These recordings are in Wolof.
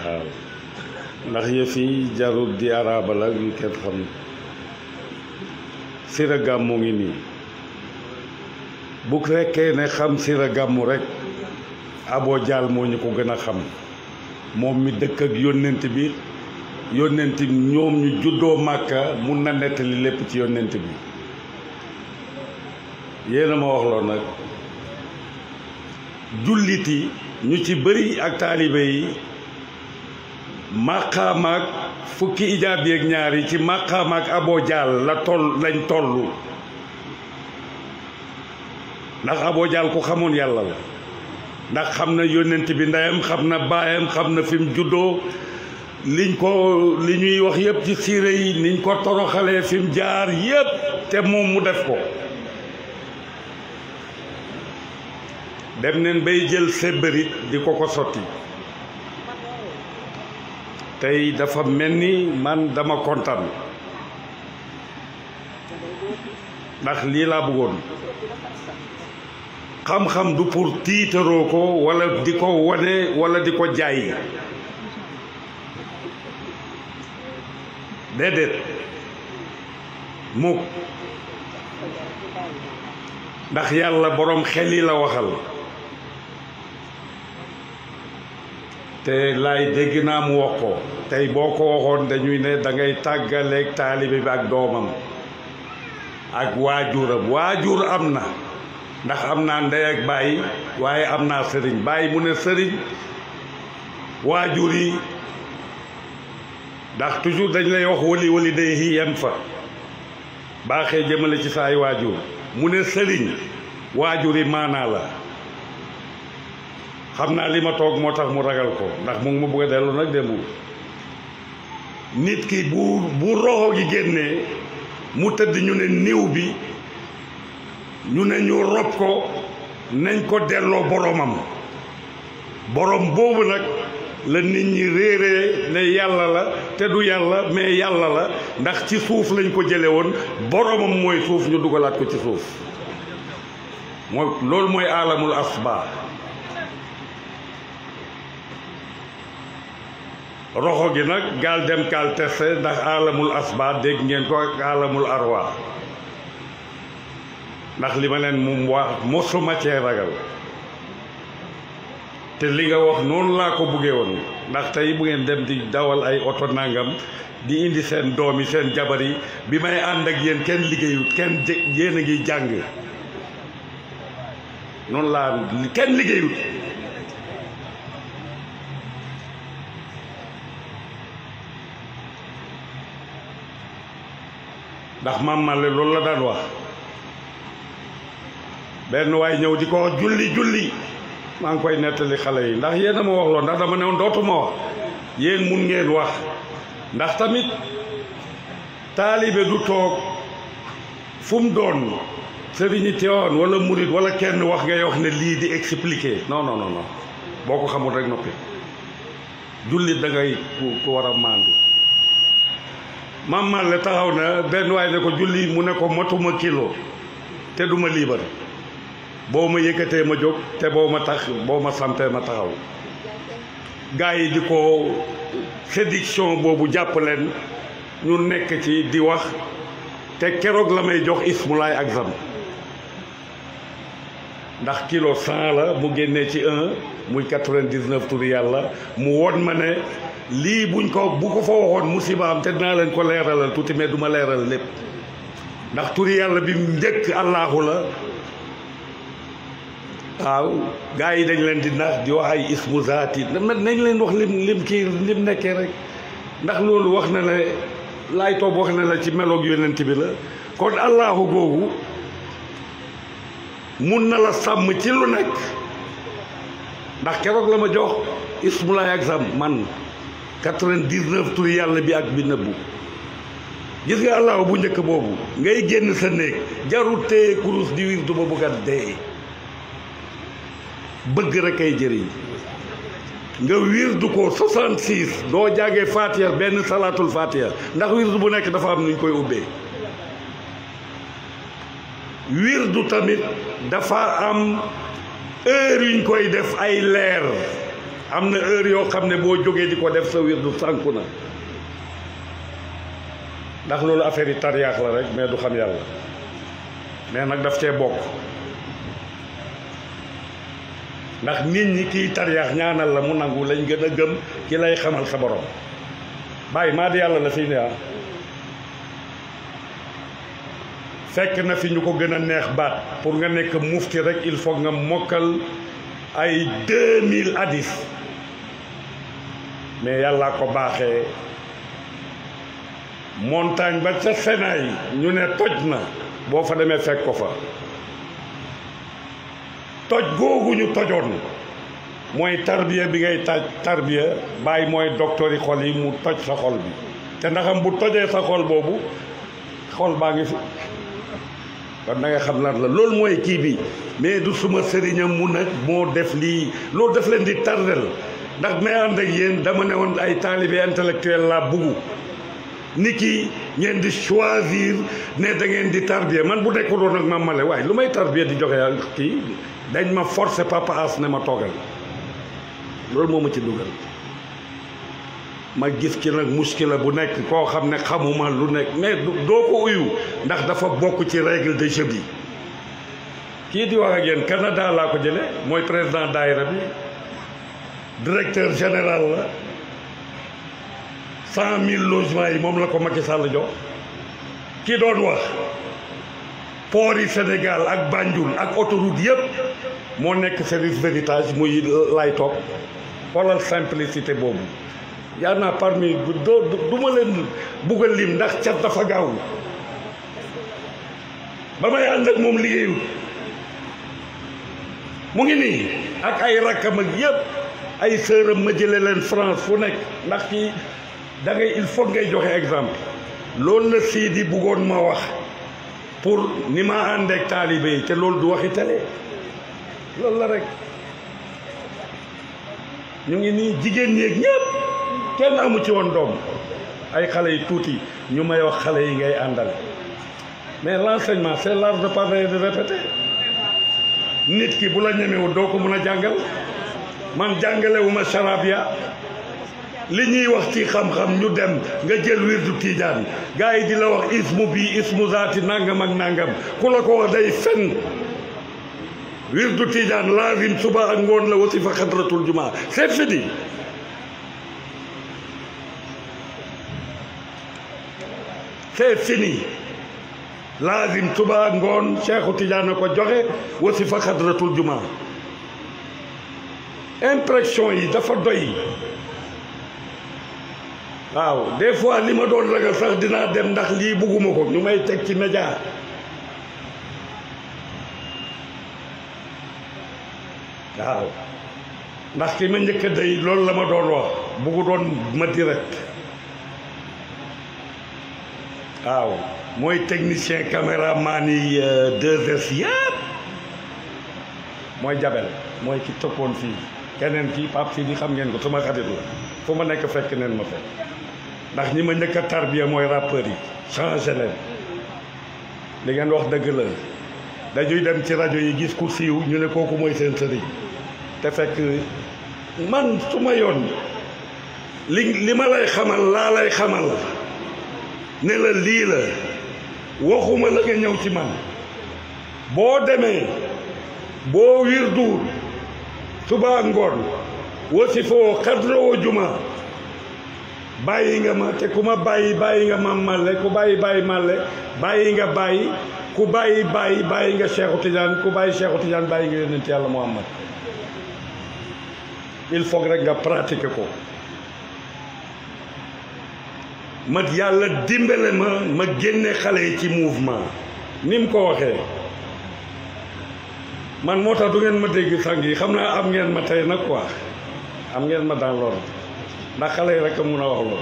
waaw ndax yëf yi jarul di arabal ak yu kenn xam Sira Gàmmu ngi nii bu rekkee ne xam Sira Gàmmu rek Abo Jaal moo ñu ko gën a xam moom mi dëkk ak yónnent bi yónnent ñoom ñu juddoo Màkka mun na nettali lépp ci yónnent bi yéen a ma wax loolu nag jullit yi ñu ci bëri ak taalibe yi màqaamaak fukki ijaab yeeg ñaar yi ci màqaamaak Abo Jaal lañ tollu ndax Abo Jaal ku xamoon yàlla la ndax xam na yónnent bi ndeyam xam na baayam xam na fi mu juddoo li ñuy wax yëpp ci siire yi niñ ko toroxalee fi mu jaar yëpp te moom mu def ko dem neen bay jël sébbarit di ko sotti tey dafa mel ni man dama kontaan ndax lii laa bëggoon xam-xam du pour tiitaroo ko walla di ko wane walla di ko jaay déedéet mukk ndax yàlla boroom xel yi la waxal te laay dégg naa mu wax ko tey boo ko waxoon dañuy ne da ngay tàggaleeg taalibe bi ak doomam ak waajuram waajur am na ndax am naa ndey ak baay waaye am naa sëriñ baay mu ne sëriñ waajur yi ndax toujours dañ lay wax wali day yi yem fa baaxee jëmale ci saay waajur mu ne sëriñ waajur yi maanaa la xam naa li ma toog moo tax mu ragal ko ndax mu ngi ma bëgg a dellu nag démb nit ki bu roxo gi génnee mu tëdd ñu ne niw bi ñu ne ñu rob ko nañ ko delloo boromam borom boobu nag la nit ñi réeree ne yàlla la te du yàlla mais yàlla la ndax ci suuf lañ ko jële woon boromam mooy suuf ñu dugalaat ko ci suuf loolu mooy alamul asba roxo gi nag gaal dem kaal teste ndax alamul asba dégg ngeen ko ak alamul arwa ndax li ma leen moom wax mosuma cee ragal te li nga wax noonu laa ko buggee woon ndax tey bu ngeen dem di dawal ay oto nangam di indi seen doom yi seen jabar yi bi may ànd ak yéen kenn liggéeyut kenn yéen a ngi jàng noonu laa kenn liggéeyut ndax maam Male loolu la daan wax benn waay ñëw di ko wax julli maa ngi koy nettali xale yi ndax yéen a ma wax loolu ndax dama ne woon dootuma wax yéen mun ngeen wax ndax tamit taalibe du toog fu mu doon sëriñi Tiwaawan wala murit wala kenn wax ngay wax ne lii di expliquer non boo ko xamul rek noppi jullit da ngay ku war a maandu maam Male taxaw na benn waay ne ko julli mu ne ko matuma kilo te duma liibar boo ma yëkkatee ma jóg te boo ma sampee ma taxaw gars yi di ko séduction boobu jàpp leen ñu nekk ci di wax te keroog la may jox ismulaay ak zam ndax kilo 100 la mu génnee ci 1 muy 99 turi yàlla mu won ma ne lii bu ko fa waxoon musiba am te dinaa leen ko leeralal tuuti mais duma leeral lépp ndax turi yàlla bi njëkk Allahu la waaw gars yi dañ leen di nax di wax ay ismu zaati nañ leen wax lim nekkee rek ndax loolu wax na ne laay toob wax na la ci meloog yonent bi la kon Allahu googu mun na la sàmm ci lu nekk ndax keroog la ma jox ismulaay ak sam man 99 turi yàlla bi ak bi nëbbu gis nga Allahu bu njëkk boobu ngay génn sa néeg jarul téye kurus di wir du ba bëgg a dee bëgg rek ay jëriñ nga wirdu ko 66 doo jàngee Fatiha benn salaatul Fatiha ndax wirdu bu nekk dafa am nuñ koy ubbee wirdu tamit dafa am heure yuñ koy def ay leer am na heure yoo xam ne boo jógee di ko def sa wirdu sànku na ndax loolu affaire yi tariyaax la rek mais du xam yàlla mais nag daf cee bokk ndax nit ñi kiy tariyaax ñaanal la mu nangu lañ gën a gëm ki lay xamal sa borom bàyyi maa di yàlla la fii ne fekk na fi ñu ko gën a neex baat pour nga nekk mufti rek il faut nga mokkal ay 2000 hadis mais yàlla ko baaxee montagne ba ca Sénaay ñu ne toj na boo fa demee fekk ko fa toj googu ñu tojoon mooy tarbiya bi ngay tarbiya bàyyi mooy docteur yi xol yi mu toj sa xol bi te ndaxam bu tojee sa xol boobu xol baa ngi fi kon da nga xam lan la loolu mooy kii bi mais du suma sëriñam mu nag moo def lii loolu daf leen di tardel ndax may ànd ak yéen dama ne woon ay taalibe intellectuel laa buggu nit ki ngeen di choisir ne da ngeen di tarbiya man bu nekkul woon ak Mame Malé waaye lu may tarbiya di joxe kii dañ ma forcer papa as ne ma toogal loolu moo ma ci dugal ma gis ci nag muskila bu nekk koo xam ne xamuma lu nekk mais doo ko uyu ndax dafa bokk ci règle de jeu bi kii di wax ak yéen Canada laa ko jële mooy président daayira bi directeur général la 100 000 logements yi moom la ko Macky Sall jox ki doon wax port yi Sénégal ak Banjul ak autoroute yëpp moo nekk service héritage muy lay toog xoolal simplicité boobu yaa naa parmi du ma leen bugg a lim ndax cat dafa gaaw ba may ànd ak moom liggéeyut mu ngi nii ak ay rakkam ak yëpp ay sëram ma jële leen France fu nekk ndax kii da ngay il faut ngay joxe exemple loolu la Sidi buggoon ma wax pour ni ma ànd ak taalibe yi te loolu du waxi télé loolu la rek ñu ngi nii jigéen ñeeg ñëpp kenn amu ci woon doom ay xale yi tuuti ñu may wax xale yi ngay àndal mais l'enseignement c'est l'art de parler et de répéter nit ki bu la ñemewul doo ko mën a jàngal man jàngalewuma charabia li ñuy wax ci xam-xam ñu dem nga jël wirdu tiijaan gars yi di la wax ismu bi ismu zaati nangam ak nangam ku la ko wax day fen wirdu tiijaan laazim suba ak ngoon la wasifa xadratul jumaa c'est fini c'est fini laazim suba ak ngoon Cheikhu Tidiane na ko joxe wasifa xadratul jumaa impression yi dafa doy waaw des fois li ma doon ragal sax dinaa dem ndax lii bugguma ko ñu may teg ci média waaw ndax ki ma njëkk a day loolu la ma doon wax buggu doon ma direct waaw mooy technicien caméraman yi 2S yëpp mooy jabel mooy ki toppoon fii keneen kii Pape Sidi xam ngeen ko sama xarit la fu ma nekk fekk neen ma fekk ndax ñi ma njëkk a tarbiya mooy rappeurs yi changé leen li ngeen wax dëgg la dañuy dem ci rajo yi gis ku siiw ñu ne kooku mooy seen sëriñ te fekk man su ma yoon li ma lay xamal laa lay xamal ne la lii la waxuma la nga ñëw ci man boo demee boo wirdu suba ngoon wasifoo xadroo juma bàyyi nga ma te ku ma bàyyi bàyyi nga Mame Malé ku bàyyi Malé bàyyi nga bàyyi ku bàyyi bàyyi nga Cheikhu Tidiane ku bàyyi Cheikhu Tidiane bàyyi nga yonent yàlla Muhammad il faut rek nga pratiquer ko ma yàlla dimbale ma génne xale yi ci mouvement ni mu ko waxee man moo tax du ngeen ma dégg sang yi xam naa am ngeen ma tey nag quoi am ngeen ma dans l'ordre ndax xale yi rek a mun a wax loolu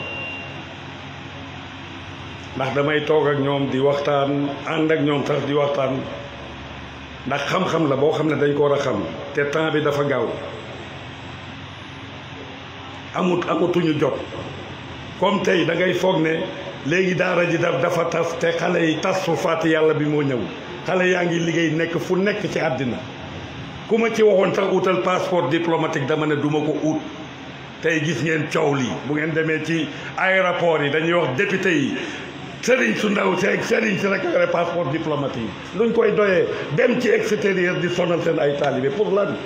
ndax damay toog ak ñoom di waxtaan ànd ak ñoom sax di waxtaan ndax xam-xam la boo xam ne dañ ko war a xam te temps bi dafa gaaw amatuñu jot comme tey da ngay foog ne léegi daara ji dafa tas te xale yi tas su fàtte yàlla bi moo ñëw xale yaa ngi liggéey nekk fu nekk ci àddina ku ma ci waxoon sax utal passeport diplomatique dama ne duma ko ut tey gis ngeen coow lii bu ngeen demee ci aéroport yi dañuy wax député yi sëriñ su ndaw si ak sëriñ si rek yore passeport diplomatique luñ koy doyee dem ci extérieur di sonal seen ay taalibe pour lan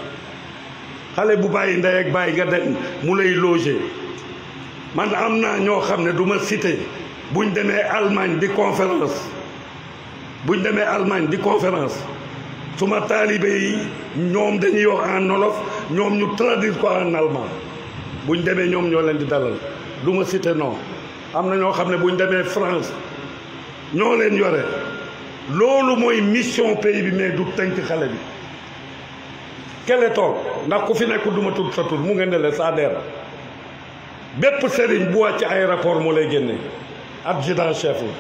xale bu bàyyi ndey ak bàyyi nga dem mu lay loger man am naa ñoo xam ne du ma cité buñ demee Allemagne di conférence suma taalibe yi ñoom dañuy wax en wolof ñoom ñu traduire ko en allemand buñ demee ñoom ñoo leen di dalal du ma cité non am na ñoo xam ne buñ demee France ñoo leen yore loolu mooy mission pays bi mais du tënk xale bi kele toog ndax ku fi nekk du ma tudd sa tur mu ngeen ne le Sader bépp sëriñ bu wàcc aéroport moo lay génne adjudant chef la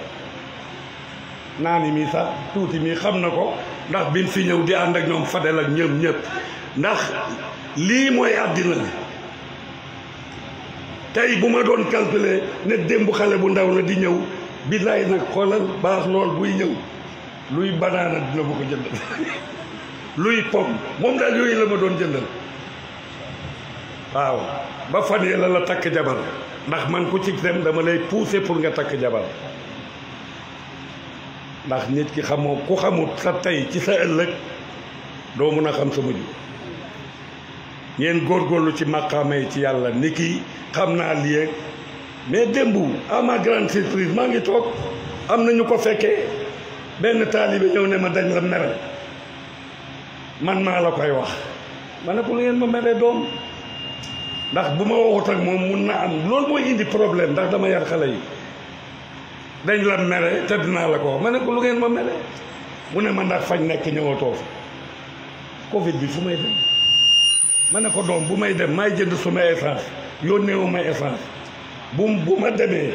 naa ni mii sax tuuti mii xam na ko ndax biñ fi ñëw di ànd ak ñoom Fadel ak ñëpp ndax lii mooy àddina tey bu ma doon calculer ne démb xale bu ndaw la di ñëw billaay nag xoolal baax lool buy ñëw luy banaana dina ma ko jëndal luy pom moom daal yooyu la ma doon jëndal waaw ba fan yee la takk jabar ndax man ku ci dem dama lay pousser pour nga takk jabar ndax nit ki xamoo ku xamut sa tey ci sa ëllëg doo mun a xam sa mujj ngeen góorgóorlu ci maqaama yi ci yàlla ni kii xam naa lii mais démb à ma grande surprise maa ngi toog am na ñu ko fekkee benn taalibe ñëw ne ma dañ la mere man maa la koy wax ma ne ko lu ngeen ma meree doom ndax bu ma waxut ak moom mun na am loolu mooy indi problème ndax dama yar xale yi dañ la mere te dinaa la ko wax ma ne ko lu ngeen ma mere mu ne ma ndax fañ nekk ñëwatoo fi Covid bi fu may dem ma ne ko doom bu may dem may jënd suma essence yónnee wu ma essence bu ma demee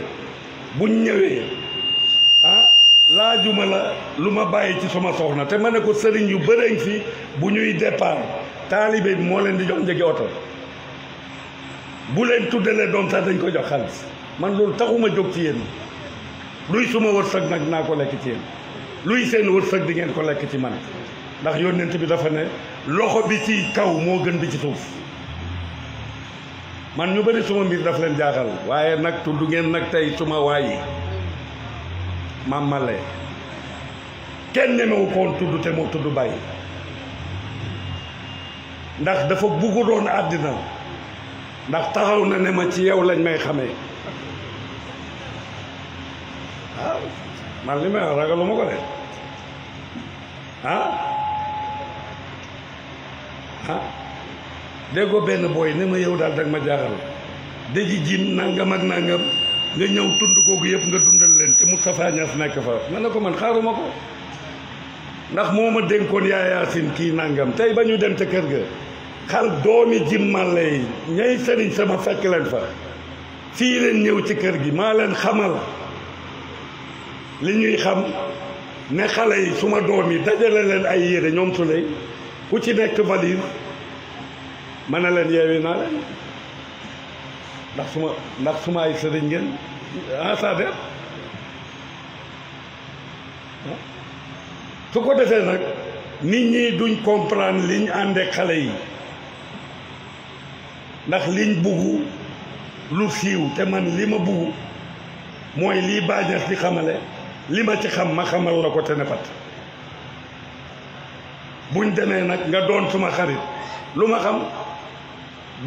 buñ ñëwee laajuma la lu ma bàyyi ci suma soxna te ma ne ko sëriñ yu bëreñ fi bu ñuy départ taalibe bi moo leen di jox njëgi oto bu leen tuddalee doom sax dañ ko jox xaalis man loolu taxuma jóg ci yéen luy suma wërsëg nag naa ko lekk ci yéen luy seen wërsëg di ngeen ko lekk ci man ndax yónnent bi dafa ne loxo bi ci kaw moo gën bi ci suuf man ñu bëri suma mbir daf leen jaaxal waaye nag tudd ngeen nag tey suma waayi Mame Malé kenn ñemewu koon tudd te moo tudd bàyyi ndax dafa buggu doon àddina ndax taxaw na ne ma ci yow lañ may xamee man li may wax ragaluma ko de déggoo benn booy ne ma yow daal dag ma jaaxal daji jim nangam ak nangam nga ñëw tund kooku yëpp nga dundal leen te Moustapha Niass nekk fa ma ne ko man xaaruma ko ndax moo ma dénkoon yaayaasin kii nangam tey ba ñu dem te kër ga xal doomi jim màlle yi ñay sëriñ sama fekk leen fa fii leen ñëw ci kër gi maa leen xamal li ñuy xam ne xale yi suma doom yi dajale leen ay yére ñoom su lay ku ci nekk valise ma ne leen yeewi naa leen ndax suma ay sëriñ ngeen Sader su ko defee nag nit ñi duñ comprendre liñ àndee xale yi ndax liñ buggu lu siiw te man li ma buggu mooy lii bàññees di xamale li ma ci xam ma xamal la ko te ne pat buñ demee nag nga doon suma xarit lu ma xam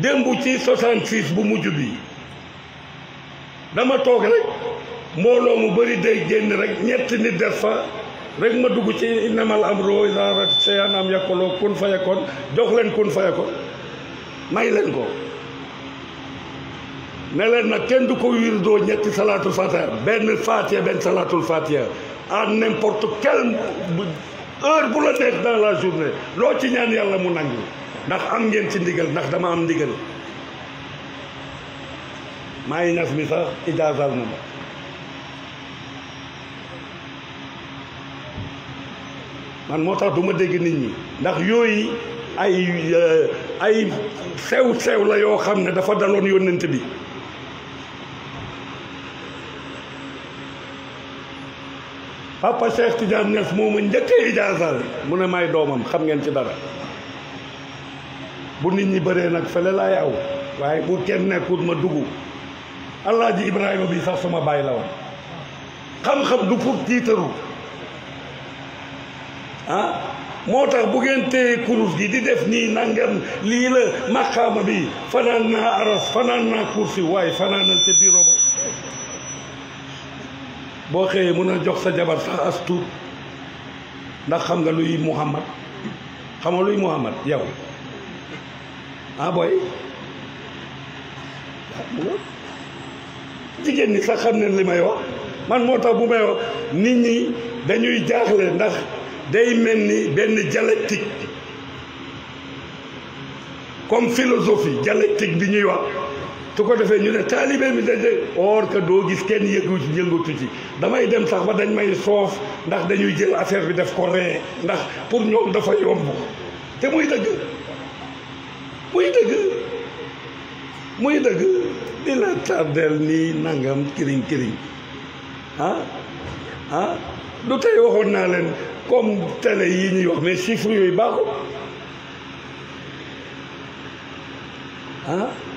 démb ci 66 bu mujj bi dama toog rek mbooloo mu bëri day génn rek ñetti nit def fa rek ma dugg ci innamal amru izaa araada shay'an an yaquula kun fayakun jox leen kun fayakun may leen ko ne leen nag kenn du ko wirdoo ñetti salaatul fatiha benn fatiha benn salaatul fatiha à n'importe quelle heure bu la neex dans la journée loo ci ñaan yàlla mu nangu ndax am ngeen ci ndigal ndax dama am ndigal maa ngi ñas mi sax ijaasal na ma man moo tax du ma dégg nit ñi ndax yooyu ay sew la yoo xam ne dafa daloon yónnent bi papa Cheikh Tidiane Niass moo ma njëkkee ijaasal mu ne may doomam xam ngeen ci dara bu nit ñi bëree nag fële laay aw waaye bu kenn nekkul ma dugg Alaaji Ibrahima bi sax sama baay la woon xam-xam du pour tiitaru moo tax bu ngeen téye kurus gi di def nii nangam lii la maqaama bi fanaan naa aras fanaan naa kursi waaye fanaanal ca bureau ba boo xëyee mun a jox sa jabar sax as tuut ndax xam nga luy Muhammad xam nga luy Muhammad yow boy jigéen ñi sax xam ne li may wax man moo tax bu may wax nit ñi dañuy jaaxle ndax day mel ni benn dialectique comme philosophie dialectique bi ñuy wax su ko defee ñu ne taalibe mi daje or que doo gis kenn yëngatu ci damay dem sax ba dañ may soof ndax dañuy jël affaire bi def ko ree ndax pour ñoom dafa yomb te muy dëgg di la tardel nii nangam kiriñ du tey waxoon naa leen comme télé yi ñuy wax mais chiffres yooyu baaxul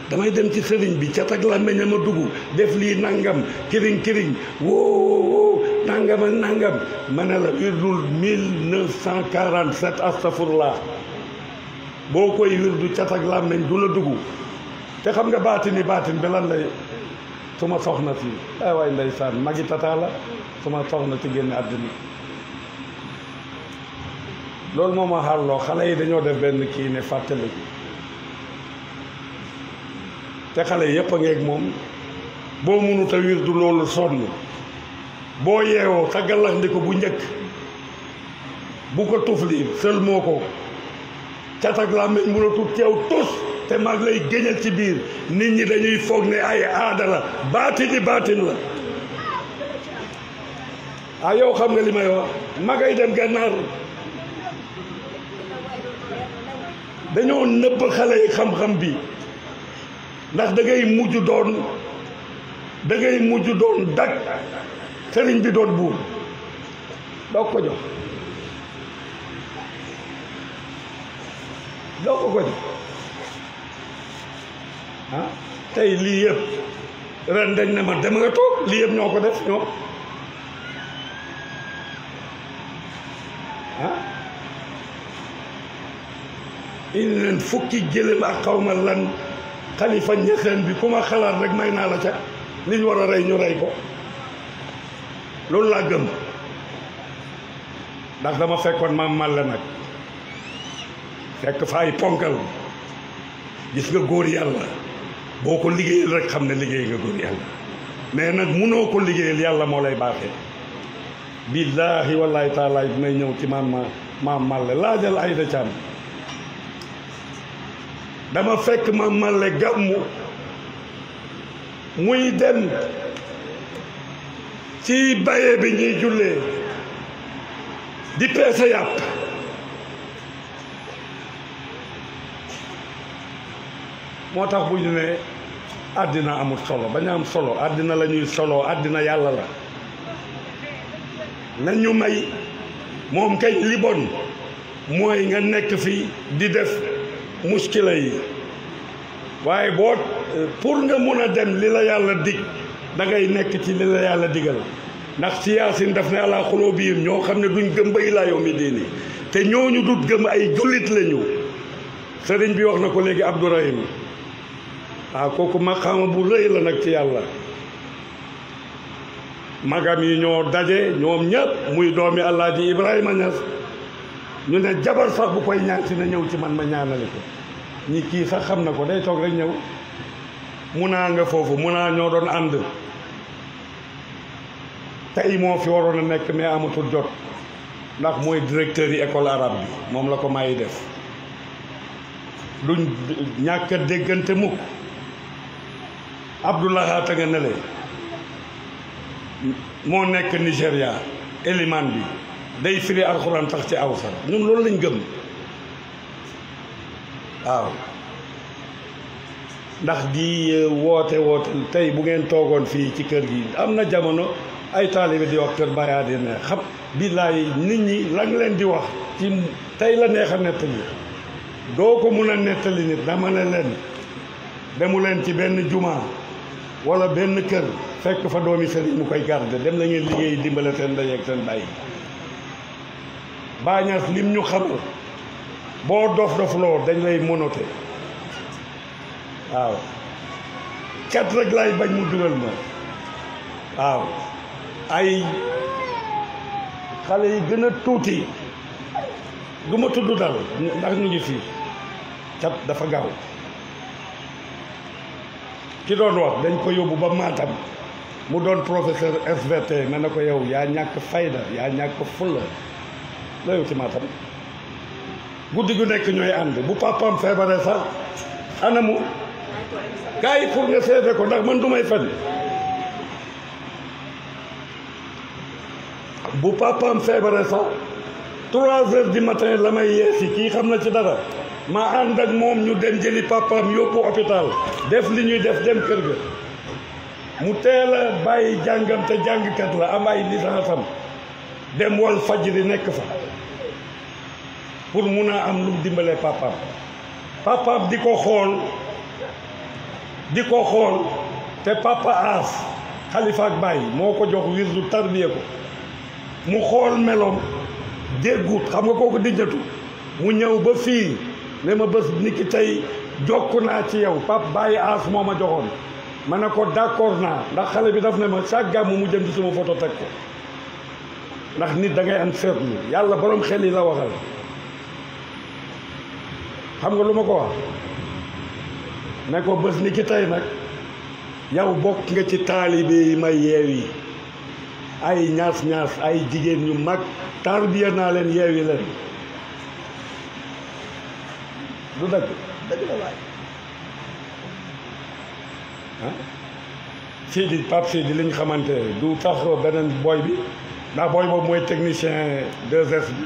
damay dem ci sëriñ bi cat ak làmmeñ ma dugg def lii nangam kiriñ woo nangam ak nangam ma ne la wirdul 1947 astafurlah boo koy wirdu cat ak làmmeñ du la dugg te xam nga baatin bi lan lay suma soxna si waay ndeysaan magi tata la suma soxna ci génn àddina loolu moo ma xaarloo xale yi dañoo def benn kii ne fàttali te xale yépp a ngeeg moom boo mënut a wirdu loolu sonn boo yeewoo sa gallaxndiku bu njëkk bu ko tufli sël moo ko cat ak làmmiñ mënatul teew tus te mag lay géñal ci biir nit ñi dañuy foog ne ay aada la baatin la yow xam nga li may wax magay dem gànnaar dañoo nëbb xale yi xam-xam bi ndax da ngay mujj doon dag sëriñ bi doon buur doo ko jox tey lii yëpp ren dañ ne ma dem nga toog lii yëpp ñoo ko def ñoom indi leen fukki gëléem ak xawma lan xalifa ñeseen bi ku ma xalaat rek may naa la ca li ñu war a rey ñu rey ko loolu laa gëm ndax dama fekkoon maam Màlle nag fekk fa ay ponkal gis nga góor yàlla boo ko liggéeyal rek xam ne liggéey nga góor yàlla mais nag munoo ko liggéeyal yàlla moo lay baaxee billaahi wallaahi taalaay bi may ñëw ci maam Màlle laajal Ayda Caam dama fekk maam Màlle gàmmu muy dem ci baye bi ñuy jullee di peese yàpp moo tax bu ñu ne àddina amul solo bañ a am solo àddina la ñuy solo àddina yàlla la nañu may moom kay li bon mooy nga nekk fi di def muskila yi waaye boo pour nga mun a dem li la yàlla dig da ngay nekk ci li la yàlla digal ndax ci Yaasin daf ne alaa xuluubihim ñoo xam ne duñ gëm ba ilaa yawmi diini te ñooñu dut gëm ay jullit lañu sëriñ bi wax na ko léegi Abdourahim kooku maqaama bu rëy la nag ci yàlla magam yi ñoo daje ñoom ñëpp muy doomi Alaaji Ibrahima Ñas ñu ne jabar sax bu koy ñaan si na ñëw ci man ma ñaanale ko ñi kii sax xam na ko day toog rek ñëw munaa nga foofu munaa ñoo doon ànd tey moo fi waroon a nekk mais amatul jot ndax mooy directeur yi école arabe bi moom la ko may def duñ ñàkk a déggante mukk Abdoulahat nga nele moo nekk Nigéria Eliman bi day firi alxuraan tax ci awsa ñun loolu lañ gëm waaw ndax di woote tey bu ngeen toogoon fii ci kër gi am na jamono ay taalibe di wax kër Baye Adi ne xam billaay nit ñi la nga leen di wax ci tey la neex a nettali doo ko mun a nettali nit dama ne leen demu leen ci benn juma wala benn kër fekk fa doomi sëriñ mu koy garde dem la ngeen liggéey dimbale seen ndey ak seen bàyyi baañas lim ñu xamal boo dof-dofloo dañ lay monote waaw cat rek lay bañ mu dugal ma waaw ay xale yi gën a tuuti du ma tudd dal ndax ñu ngi fii cat dafa gaaw ki doon wax dañ ko yóbbu ba Matam mu doon professeur SVT ma ne ko yow yaa ñàkk fayda yaa ñàkk fulla la yow ci Matam guddi gu nekk ñooy ànd bu papaam feebaree sax anamu gars yi pour nga seete ko ndax man du may fen bu papaam feebaree sax 3 heures du matin la may yeesi kii xam na ci dara ma ànd ak moom ñu dem jëli papaam yóbbu hôpital def li ñuy def dem kër ga mu teel a bàyyi jàngam te jàngkat la am ay licence am dem wal fajri nekk fa pour mun a am lu mu dimbalee papaam di ko xool te papa aas xalifa ak bàyyi moo ko jox wirdu tarbiye ko mu xool meloom déggut xam nga kooku dijjatu mu ñëw ba fii ne ma bés niki tey jokk naa ci yow pap bàyyi aas moo ma joxoon ma ne ko d'accord naa ndax xale bi daf ne ma chaque gàmmu mu jëm ci suma photo teg ko ndax nit da ngay am seetlu yàlla borom xel yi la waxal xam nga lu ma ko wax ne ko bés niki tey nag yow bokk nga ci taalibe yi may yeewi ay ñaas ay jigéen ñu mag tarbiya naa leen yeewi leen du dëgg la waay ah Sidi Pape Sidi li ñu xamante du tax beneen booy bi ndax booy boobu mooy technicien 2S bi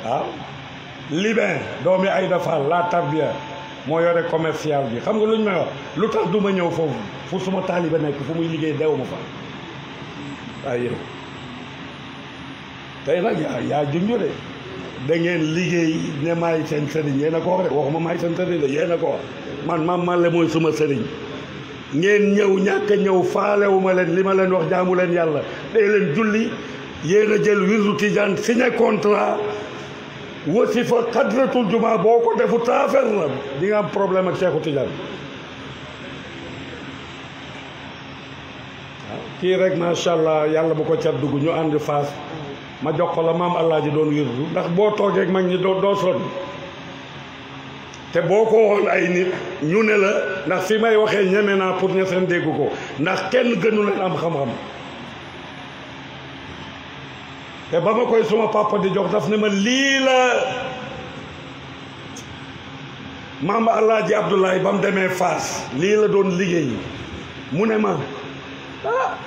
waaw Libin doomi Aïda Fall la tarbiya moo yore commercial bi xam nga lu ñu may wax lu tax du ma ñëw foofu fu suma taaliba nekk fu muy liggéey dew ma fa waaye yow tey nag yaa junju de da ngeen liggéey ne maay seen sëriñ yéen a ko wax rek waxuma maay seen sëriñ de yéen a ko wax man Mame Malle mooy suma sëriñ ngeen ñëw ñàkk a ñëw faalewuma leen li ma leen wax jaamu leen yàlla day leen julli yéen a jël wirdu tijaan signé contrat wasifa xadratul juma boo ko defu taafeer la di nga am problème ak Seexu Tijaan waaw kii rek macha allah yàlla bu ko cat dugg ñu ànd faas ma jox ko la maam Alaaji doon wirdu ndax boo toogee ak mag ñi doo sonn te boo ko waxoon ay nit ñu ne la ndax fi may waxee ñeme naa pour ña seen dégg ko ndax kenn gënu leen am xam-xam te ba ma koy suma papa di jox daf ne ma lii la maam Alaaji Abdoulaye ba mu demee Faas lii la doon liggéey mu ne ma ah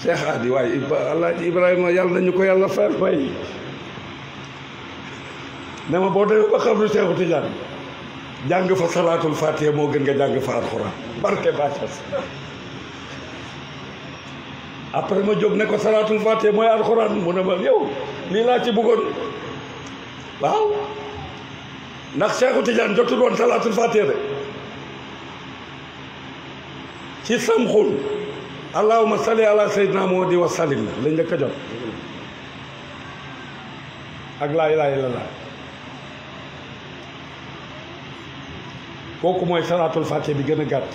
Cheikh Adi waaye Alaaji Ibrahima yàlla nañu ko yàlla fay ne ma boo demee ba xam lu Seexu Tijaan jàng fa salaatul fatiha moo gën nga jàng fa alxuraan barke Bacas après ma jóg ne ko salaatul fatiha mooy alxuraan mu ne ma yow lii laa ci bëggoon waaw ndax Seexu Tijaan jotul woon salaatul fatiha de ci samxul allahumma salli ala sayyidina Muhammad wa sallim lañ njëkk a jot ak laa ilaaha illallaah kooku mooy salaatul fatiha bi gën a gàtt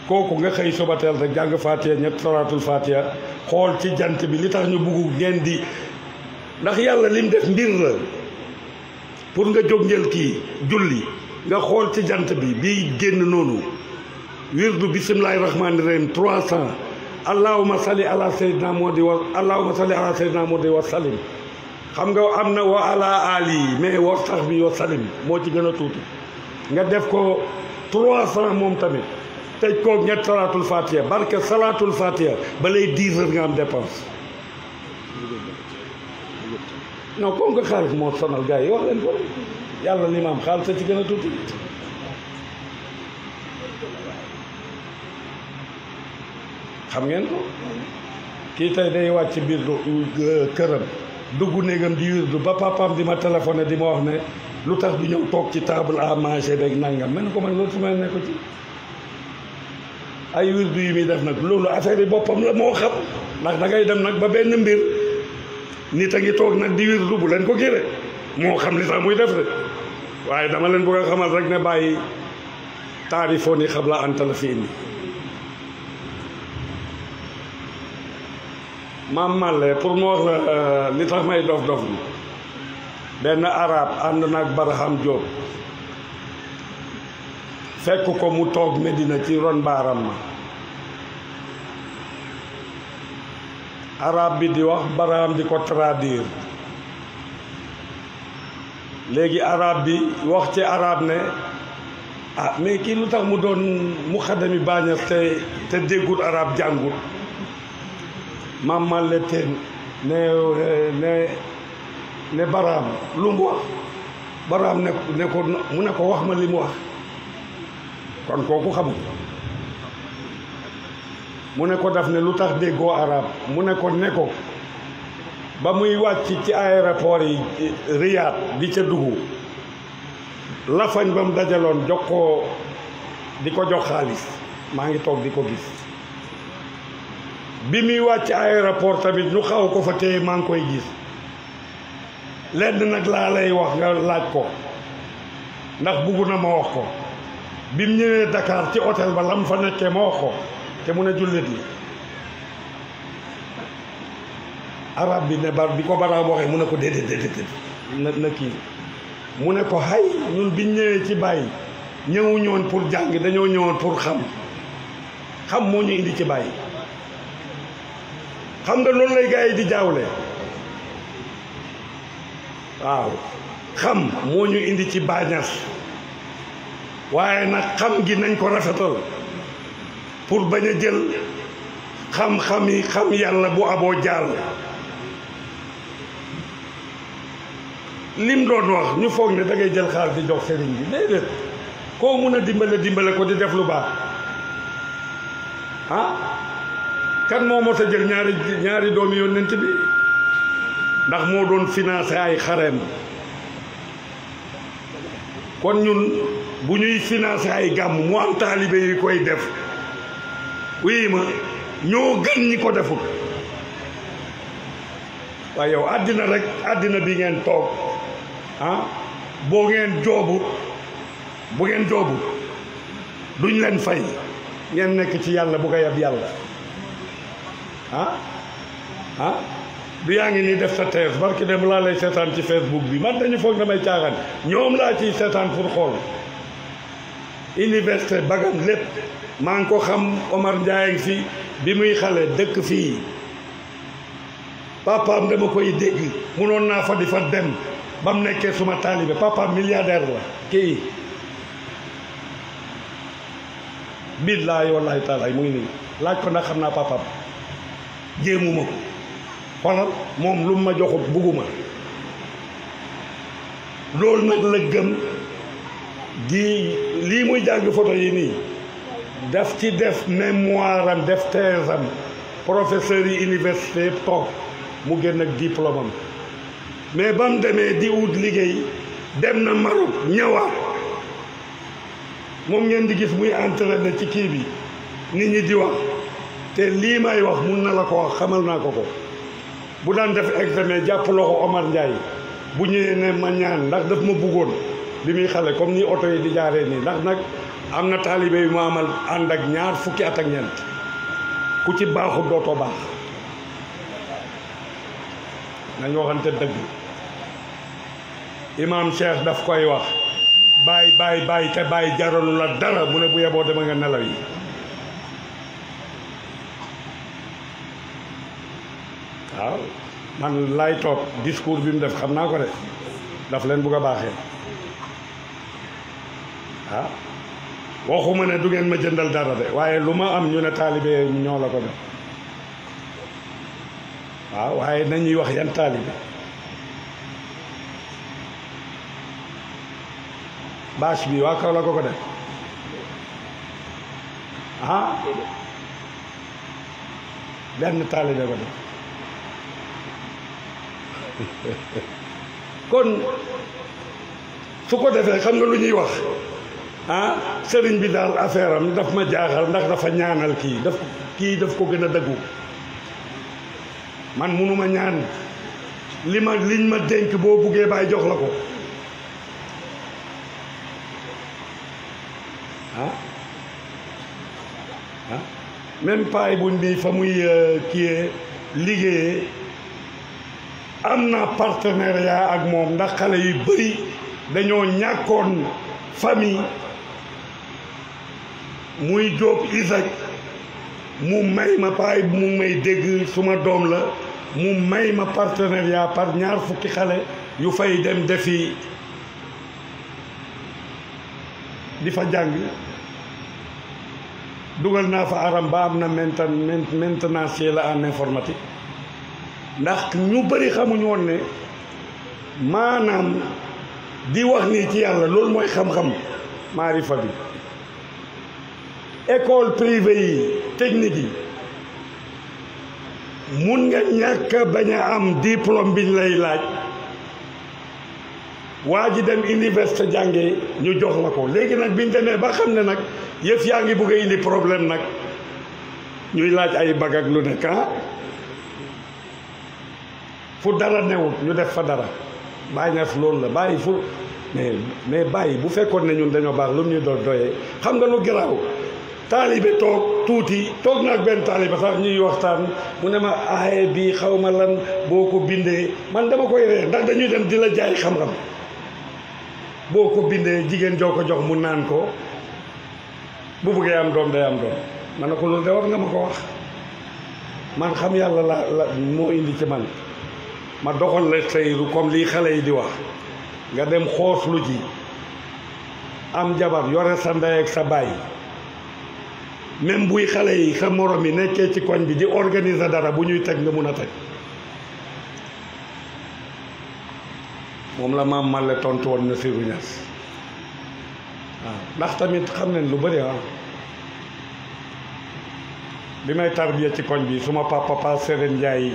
kooku nga xëy suba teel rek jàng fatiha ñett salaatul fatiha xool ci jant bi li tax ñu bugg ngeen di ndax yàlla lim def mbir la pour nga jóg njël kii julli nga xool ci jant bi bii génn noonu wirdu bismillahi rahmaani rahim 300 allahumma salli ala sayyidina Muhammad wa allahumma salli ala sayyidina Muhammad wa sallim xam nga am na wa ala ali mais wa sahbi wa sallim moo ci gën a tuuti nga def ko 300 moom tamit tëj koog ñett salaatul fatiha barke salaatul fatiha ba lay 10 heures nga am dépense non comme que xaalis moo sonal gars yi wax leen ko yàlla li ma am xaalis a ci gën a tuuti xam ngeen ko kii tey day wàcc biir këram dugg néegam di wirdu ba papaam di ma téléphoné di ma wax ne lu tax du ñëw toog ci table à manger beeg nangam ma ne ko man loolu su ma ne ko ci ay wirdu yu muy def nag loolu affaire yi boppam la moo xam ndax da ngay dem nag ba benn mbir nit a ngi toog nag di wirdu bu leen ko géré moo xam li tax muy def de waaye dama leen bëgg a xamal rek ne bàyyi taarifoon yi xam la anta la fi indi maam Malle pour mu wax la li tax may dof dof bi benn arab ànd nag Barham Diop fekk ko mu toog Medina ci ron baaram ma arab bi di wax Barham di ko traduire léegi arab bi wax ci arab ne ah mais kii lu tax mu doon mu xadami bàññas te déggut arab jàngut maam Malle teen ne Barham lu mu wax Barham ne ko mu ne ko wax ma li mu wax kon kooku xamul mu ne ko daf ne lu tax déggoo arab mu ne ko ba muy wàcc ci aéroport yi Riyad di ca dugg lafañ ba mu dajaloon jox ko di ko jox xaalis maa ngi toog di ko gis bi muy wàcc aéroport tamit ñu xaw ko fa téye maa ngi koy gis lenn nag laa lay wax nga laaj ko ndax bugg na ma wax ko bi mu ñëwee Dakar ci hôtel ba la mu fa nekkee ma wax ko te mu ne jullit li arab bi ne bi ko Barham waxee mu ne ko déedéet na kii mu ne ko hay ñun biñ ñëwee ci bàyyi ñëwuñu woon pour jàng dañoo ñëwoon pour xam moo ñu indi ci bàyyi xam nga loolu lay gars yi di jaawle waaw xam moo ñu indi ci bàññas waaye nag xam gi nañ ko rafetal pour bañ a jël xam-xam yi xam yàlla bu aboo jàll lim doon wax ñu foog ne da ngay jël xaalis di jox sëriñ bi déedéet koo mun a dimbale ko di def lu baax ah kan moo mos a jël ñaari doomi yonent bi ndax moo doon financé ay xareem kon ñun bu ñuy financé ay gàmm mu am taalibe yi koy def wii ma ñoo gën ñi ko deful waaye yow àddina bi ngeen toog ah bu ngeen joobu duñ leen fay ngeen nekk ci yàlla bu ko yab yàlla du yaa ngi nii def sa thèse barki dem laa lay seetaan ci Facebook bi man dañu foog damay caaxaan ñoom laa ciy seetaan pour xool université Bagam lépp maa ngi ko xam Omar Ndiaye fi bi muy xale dëkk fii papaam dama koy dégg munoon naa fa di fa dem ba mu nekkee suma taalibe papaam milliardaire la kii billaahi wallaahi taala mu ngi nii laaj ko ndax xam naa papaam jéemuma ko xoolal moom lu ma joxut bugguma loolu nag la gëm di lii muy jàng photo yi nii daf ci def mémoire am def thèse am professeur yi université yëpp toog mu génn ak diplôme am mais ba mu demee di wut liggéey dem na Maroc ñëwaat moom ngeen di gis muy entraîné ci kii bi nit ñi di wax te lii may wax mun na la ko wax xamal naa ko ko bu daan def examen jàpp loxo Omar Ndiaye bu ñëwee ne ma ñaan ndax daf ma buggoon bi muy xale comme ni oto yi di jaaree nii ndax nag am na taalibe yu ma amal ànd ak ñaar fukki at ak ñeent ku ci baaxul dootoo baax nañ waxante dëgg imaam Cheikh daf koy wax bàyyi te bàyyi jaralu la dara mu ne bu yeboo dama nga nelaw yi waaw man lay toog discours bi mu def xam naa ko de daf leen bugg a baaxee ah waxuma ne du ngeen ma jëndal dara de waaye lu ma am ñu ne taalibe ñoo la ko def waaw waaye nañuy wax yan taalibe bâche bi waa kaw la ko def ah benn taalibe ko def kon su ko defee xam nga lu ñuy wax ah sëriñ bi daal affaire am daf ma jaaxal ndax dafa ñaanal kii daf ko gën a dëggu man munuma ñaan liñ ma dénk boo buggee bàyyi jox la ko même paay buñ bi fa muy kiyee liggéeyee am na partenariat ak moom ndax xale yu bëri dañoo ñàkkoon famille muy Jóob Isaac mu may ma paay mu may dégg suma doom la mu may ma partenariat par ñaar fukki xale yu fay dem defi di fa jàng dugal naa fa aram ba am na maintenance la en informatique ndax ñu bëri xamuñu woon ne maanaam di wax nii ci yàlla loolu mooy xam-xam maarifa bi école privée yi technique yi mun nga ñàkk bañ a am diplôme biñ lay laaj waa ji dem université jàngee ñu jox la ko léegi nag biñ demee ba xam ne nag yëf yaa ngi bugg a indi problème nag ñuy laaj ay bag ak lu nekk fu dara newut ñu def fa dara bàyyi ñas loolu la bàyyi fu mais bàyyi bu fekkoon ne ñun dañoo baax lu ñuy doyee xam nga lu garaaw taalibe toog naag benn taalibe sax ñuy waxtaan mu ne ma aaye bi xaw ma lan boo ko bindee man dama koy reer ndax dañuy dem di la jaay xam-xam boo ko bindee jigéen joo ko jox mu naan ko bu bëggee am doom day am doom man ne ko loolu de war nga ma ko wax man xam yàlla la moo indi ci man ma doxal la sayru comme lii xale yi di wax nga dem xooslu ji am jabar yore sa ndey ak sa baay même buy xale yi sa morom yi nekkee ci koñ bi di organiser dara bu ñuy teg nga mun a teg moom la maam Malle tontu woon na Siru Ñas waaw ndax tamit xam nañ lu bëri bi may tarbiya ci koñ bi suma papa Pa Seren Njaay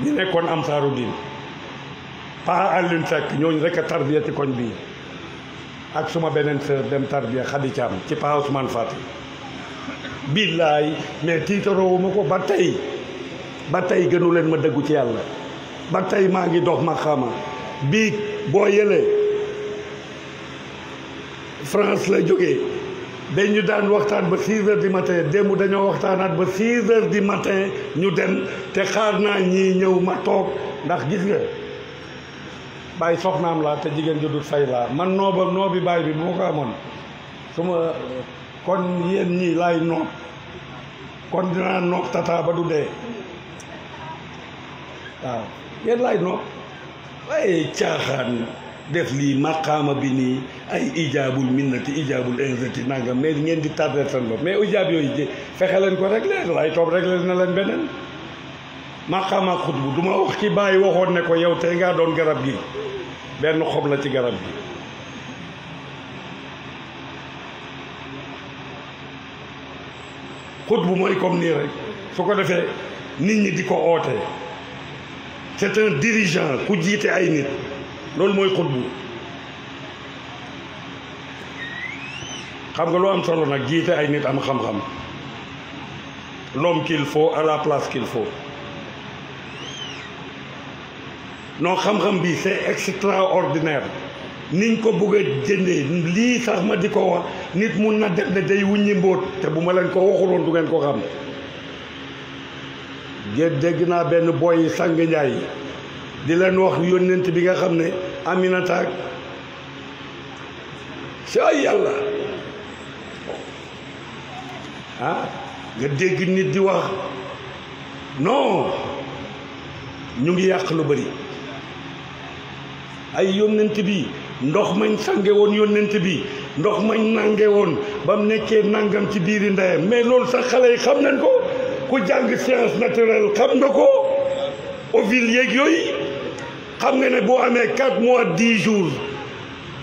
ñi nekkoon am saaru diin Pa Alioune Seck ñooñu rek a tarbiya ci koñ bi ak suma beneen sœur dem tarbiya Khady Thiam ci Pa Ousmane Fati billaay mais tiitaroowuma ko ba tey gënu leen ma dëggu ci yàlla ba tey maa ngi dox ma xama bii boo yëlee France la jógee dañu daan waxtaan ba 6 heures du matin démb dañoo waxtaanaat ba 6 heures du matin ñu dem te xaar naa ñii ñëw ma toog ndax gis nga bàyyi soxnaam laa te jigéen ju dul fay laa man noo bi bàyyi bi bu ma ko amoon suma kon yéen ñii laay noot kon dinaa noot tata ba du dee waaw yéen laay noot waaye caaxaan def lii maqaama bi nii ay ijaabul minnati ijaabul inzati nangam mais ngeen di tardé seen bopp mais ijaab yooyu fexe leen ko réglé lay toog réglé na leen beneen maqaama xutbu du ma wax ki bàyyi waxoon ne ko yow tey ngaa doon garab gi benn xob la ci garab gi xutbu mooy comme nii rek su ko defee nit ñi di ko ootee c'est un dirigeant ku jiite ay nit loolu mooy xutbu xam nga lu am solo nag jiite ay nit am xam-xam l'homme qu'il faut à la place qu'il faut non xam-xam bi c'est extraordinaire niñ ko bëgg a jëndee lii sax ma di ko wax nit mun na def ne day wuññi mbóot te bu ma leen ko waxuloon du ngeen ko xam dégg naa benn boy sang njaay di leen wax yónnent bi nga xam ne Aminata si ay yàlla nga dégg nit di wax non ñu ngi yàq lu bari ay yónnent bi ndox mañ sange woon yónnent bi ndox mañ nange woon ba mu nekkee nangam ci biiri ndeyam mais loolu sax xale yi xam nañ ko ku jàng science naturelle xam nga ko ovule yeeg yooyu xam nga ne boo amee 4 mois 10 jours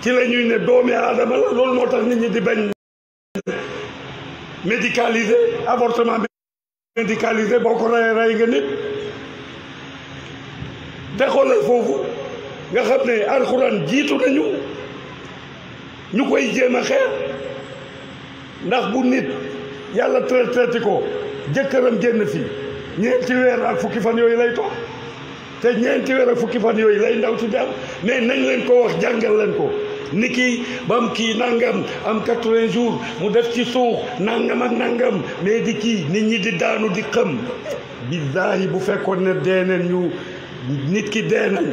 ci la ñuy ne doomi aadama la loolu moo tax nit ñi di bañ médicalisé avortement médicalisé boo ko rey nga nit te xoolal foofu nga xam ne alxuraan jiitu nañu ñu koy jéem a xeex ndax bu nit yàlla traité ko jëkkëram génn fi ñeenti weer ak fukki fan yooyu lay toog te ñeenti weer ak fukki fan yooyu lay ndaw ci dem mais nañ leen ko wax jàngal leen ko ni kii ba am kii nangam am 80 jours mu def ci suux nangam ak nangam mais di kii nit ñi di daanu di xam billaahi bu fekkoon ne deeneen ñu nit ki dee nañ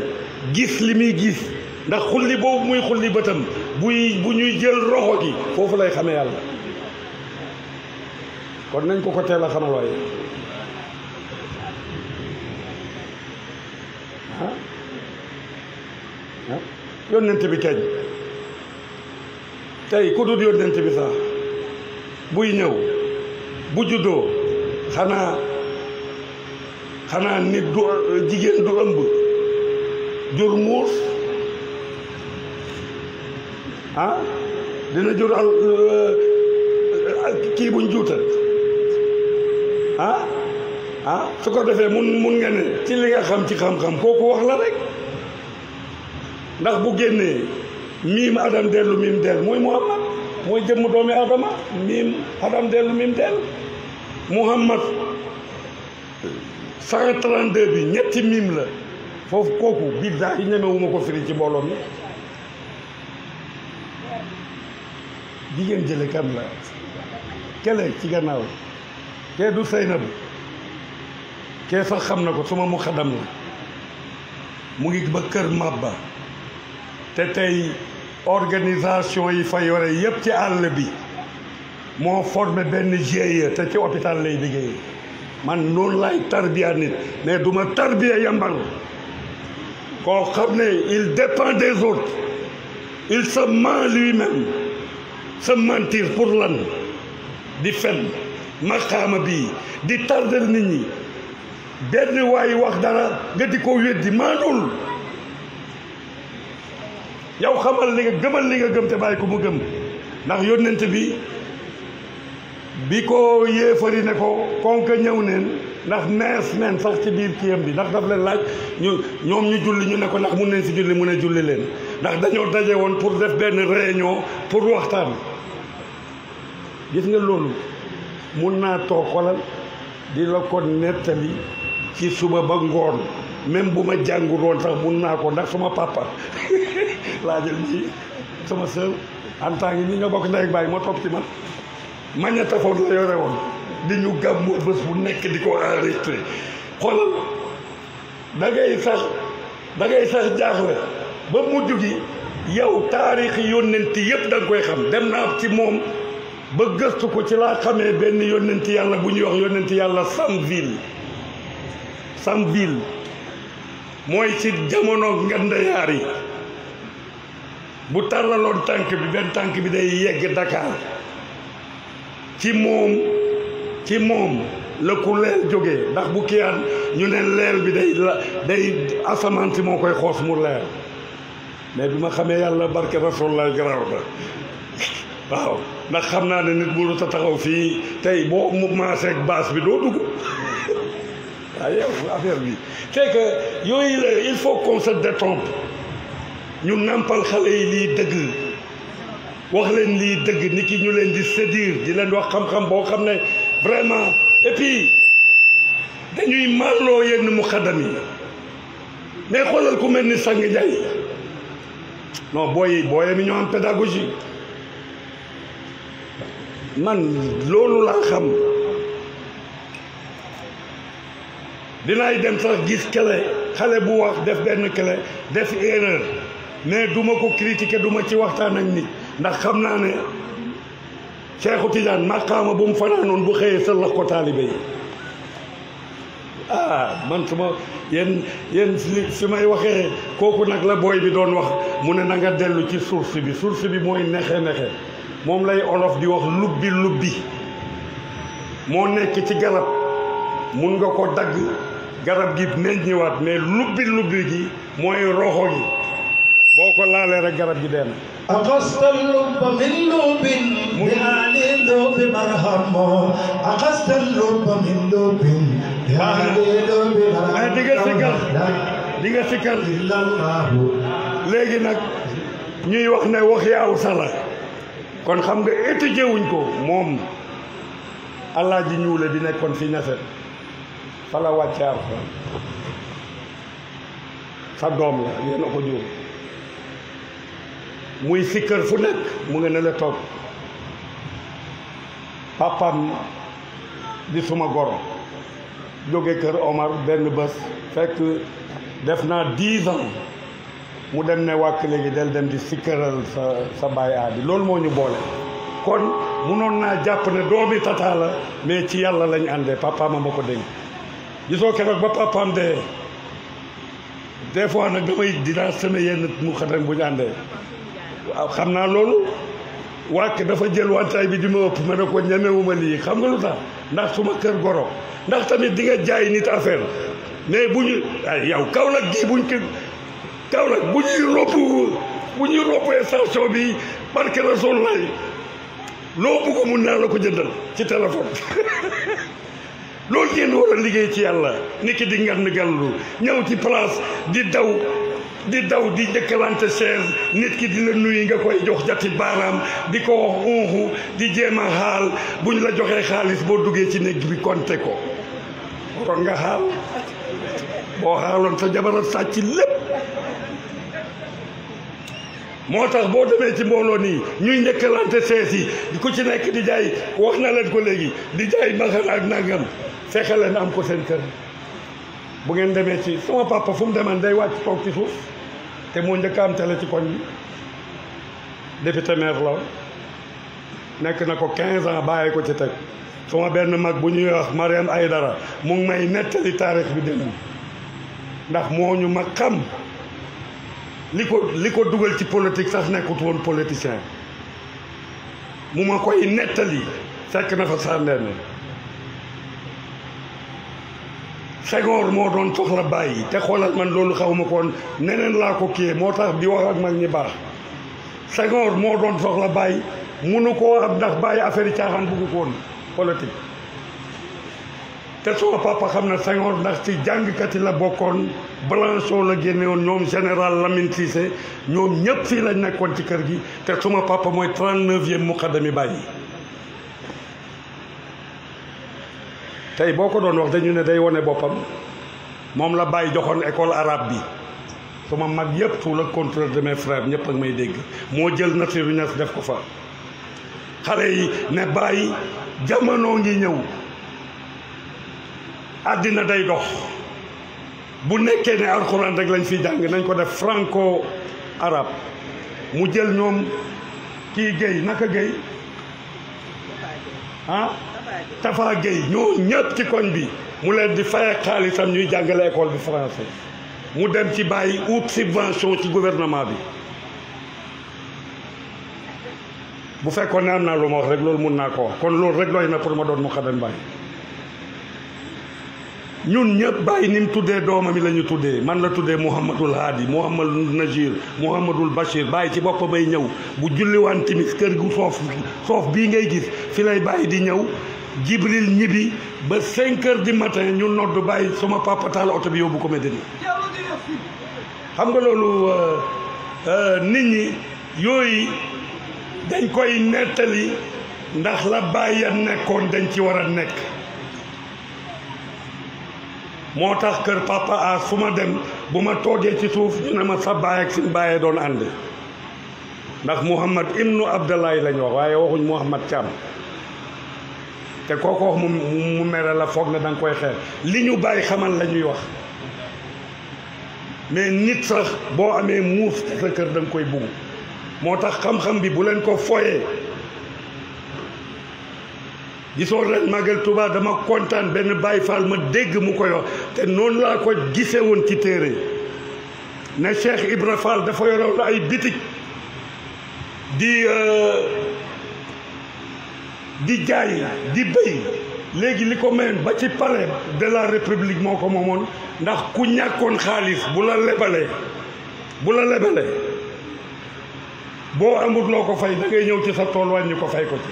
gis li muy gis ndax xulli boobu muy xulli bëtam bu ñuy jël roxo gi foofu lay xamee yàlla kon nañ ko teel a xamal waaye yónnent bi kañ tey ku dul yónnent bi sax buy ñëw bu juddoo xanaa nit du jigéen du ëmb jur muus dina jur kii buñ juutal su ko defee mun nga ne ci li nga xam ci xam-xam kooku wax la rek ndax bu génnee miim adam dellu miim dellu mooy Muhammad mooy jëmm doomi adama miim adam dellu miim dellu Muhammad 132 bi ñetti miim la foofu kooku billaahi ñemewuma ko firi ci mbooloo mi jigéen jële kan la kele ci gannaaw kee du Seynabu kee sax xam na ko suma mu xadam la mu ngi ba kër Mabba te tey organisation yi fa yore yëpp ci àll bi moo formé benn GIE te ci hôpital lay liggéey man noonu laay tarbiya nit mais du ma tarbiya yambal koo xam ne il dépend des autres il se ment lui-même se mentir pour lan di fen maqaama bi di tardel nit ñi benn waay wax dara nga di ko weddi maanul yow xamal li nga gëmal li nga gëm te bàyyi ko mu gëm ndax yónnent bi ko yéefari ne ko konka ñëw neen ndax nees neen sax ci biir kiyam bi ndax daf leen laaj ñoom ñu julli ñu ne ko ndax mun neen si julli mu ne julli leen ndax dañoo daje woon pour def benn réunion pour waxtaan gis nga loolu mun naa toog xolal di la ko nettali ci suba ba ngoon même bu ma jàngul woon sax mun naa ko ndax sama papa laa jël ñi sama sœur en tant que ñi nga bokk ndey ak baay moo topp ci man magnétophone la yore woon di ñu gàmmu bés bu nekk di ko enregistré xoolal da ngay sax jaaxle ba mujj gi yow taarixi yónnenti yëpp da nga koy xam dem naa ci moom ba gëstu ko ci laa xamee benn yónnenti yàlla bu ñuy wax yónnenti yàlla Samville mooy ci jamono ngandayaar yi bu tàllaloon tànk bi benn tànk bi day yegg Dakar ci moom la ku leel jógee ndax bu kiyaan ñu ne leel bi day asamaan si moo koy xoos mu leer mais bi ma xamee yàlla barke Rasulullah garaaw na waaw ndax xam naa ne nit mënut a taxaw fii tey boo mu maaseeg baas bi doo dugg waaw yow affaire bi c'est que yooyu la il faut qu'on se détrompe ñu nàmpal xale yi lii dëgg wax leen lii dëgg ni ki ñu leen di séduire di leen wax xam-xam boo xam ne vraiment et puis dañuy màlloo yenn muqaddam yi mais xoolal ku mel ni Sang Njaay non booy mi ñoo am pédagogie man loolu laa xam dinaay dem sax gis xale bu wax def benn clé def erreur mais duma ko critiquer duma ci waxtaan ak nit ndax xam naa ne Cheikhu Tidiane maqaama bu mu fanaanoon bu xëyee sëllax ko taalibe yi man suma yéen fi may waxee kooku nag la booy bi doon wax mu ne na nga dellu ci source bi mooy nexe moom lay olof di wax lubbi moo nekk ci garab mun nga ko dagg garab gi meññiwaat mais lubbi gi mooy roxo gi boo ko laalee rek garab gi dee na أخذت اللب من لب بآل اللب مرهم أخذت اللب من لب بآل اللب مرهم di nga sikkar illallahu léegi nag ñuy wax ne wax yaaw sala kon xam nga étudier wuñ ko moom Alaaji Ñuule bi nekkoon fi ñaset fa la wàcce Alxuraan sa doom la yéen a ko jur muy sikkar fu nekk mu nga ne la toog papam di suma goro jóge kër Omar benn bés fekk def naa 10 ans mu dem ne wàkk léegi del dem di sikkaral sa baay aadi loolu moo ñu boole kon munoon naa jàpp ne doomi tata la mais ci yàlla lañ àndee papaam ma ko dénk gisoo keroog ba papaam dee des fois nag damay dinaa seme yenn mu xatam bu ñu àndee waaw xam naa loolu wàkk dafa jël wantaay bi di ma ëpp ma ne ko ñemewuma lii xam nga lu tax ndax suma kër goro ndax tamit di nga jaay nit affaire mais bu ñu ay yow Kaolack gii buñ ko Kaolack bu ñuy roppee station bi barke Rasulullah loo bëgg mun naa la ko jëndal ci téléphone loolu ngeen war a liggéey ci yàlla nit ki di ngan gallu ñëw ci place di daw di njëkkalante chaise nit ki di la nuyu nga koy jox jati baaraam di ko wax unxu di jéem a xaal buñ la joxee xaalis boo duggee ci néeg bi compté ko waroon nga xaal boo xaaloon sa jabarat sàcc lépp moo tax boo demee ci mbooloo nii ñuy njëkkalante sees yi ku ci nekk di jaay wax na leen ko léegi di jaay mbaxana ak nangam fexe leen am ko seen kër bu ngeen demee ci sama papa fu mu deman day wàcc toog ci suuf te moo njëkk am télé ci koñ bi député maire la nekk na ko 15 ans bàyyi ko ci teg sama benn mag bu ñuy wax Mariam Aydara mu ngi may nettali taarix bi démb ndax moo ñu mag xam li ko dugal ci politique sax nekkut woon politicien mu ma koy nettali fekk na fa sàndeene Senghor moo doon soxla bàyyi te xoolal man loolu xaw ma ko woon neneen laa ko kiyee moo tax di wax ak mag ñi baax Senghor moo doon soxla bàyyi munu koo am ndax bàyyi affaire yi caaxaan buggu ko woon politique te suma papa xam na Senghor ndax ci jàngkat yi la bokkoon Blanchot la génne woon ñoom général Lamine Cissé ñoom ñëpp fii lañ nekkoon ci kër gi te suma papa mooy 39e muqaddami bàyyi tey boo ko doon wax dañu ne day wone boppam moom la bàyyi joxoon école arabe bi suma mag yëpp sous le contrôle de mes frères ñëpp ak may dégg moo jël Nasirou Niass def ko fa xale yi ne bàyyi jamono ngi ñëw àddina day dox bu nekkee ne alxuraan rek lañ fi jàng nañ ko def franco arabe mu jël ñoom kii Guèye naka Guèye ah Tafa Guèye ñoo ñëpp ci koñ bi mu leen di fay ak xaalisam ñuy jàngale école bi français mu dem ci bàyyi ut subvention ci gouvernement bi bu fekkoon ne am naa lu ma wax rek loolu mun naa ko wax kon loolu rek doy na pour ma doon mu xadan bàyyi ñun ñëpp bàyyi ni mu tuddee doomam yi la ñu tuddee man la tuddee Mouhamadul Hadi Mouhamadul Najir Mouhamadul Bachir bàyyi ci bopp bay ñëw bu julliwaan timis kër gu soof bii ngay gis fi lay bàyyi di ñëw Jibril ñibbi ba 5 heures du matin ñu nodd bàyyi sama papa taal oto bi yóbbu ko Medina xam nga loolu nit ñi yooyu dañ koy nettali ndax la bàyyi ya nekkoon dañ ci war a nekk moo tax kër papa a fu ma dem bu ma toogee ci suuf ñu ne ma sa baay ak sin bàyyee doon ànd ndax Mouhamad ibnu Abdallahi lañ wax waaye waxuñ Mouhamad Thiam te kooko wax mu mere la foog na da nga koy xeer li ñu bàyyi xamal la ñuy wax mais nit sax boo amee muus ci sa kër da nga koy bugg moo tax xam-xam bi bu leen ko foyee gisoo ren Magal Touba dama kontaan benn Baye Fall ma dégg mu koy wax te noonu laa ko gisee woon ci téere ne Cheikh Ibra Fall dafa yoroon ay bitig di jaay di béy léegi li ko meen ba ci palais de la République moo ko moomoon ndax ku ñàkkoon xaalis bu la lebalee boo amut loo ko fay da ngay ñëw ci sa tool wàññi ko fay ko ci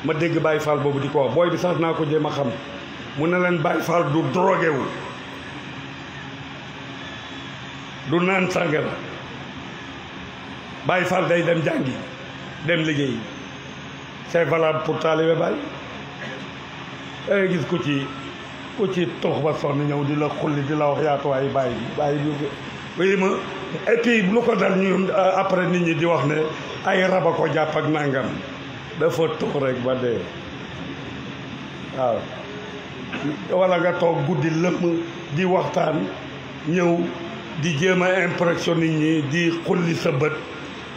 ma dégg Baye Fall boobu di ko wax booy bi sax naa ko jéem a xam mu ne leen Baye Fall du drogué wu du naan sàngara Baay Faal day dem jàngi dem liggéey c'est valable pour taalibe Baay da ngay gis ku ci tox ba sonn ñëw di la xulli di la wax yaatuwaay Baay bi oui ma et puis lu ko dal ñu après nit ñi di wax ne ay raba ko jàpp ak nangam dafa tox rek ba dee waaw wala nga toog guddi lëmm di waxtaan ñëw di jéem a impression nit ñi di xulli sa bët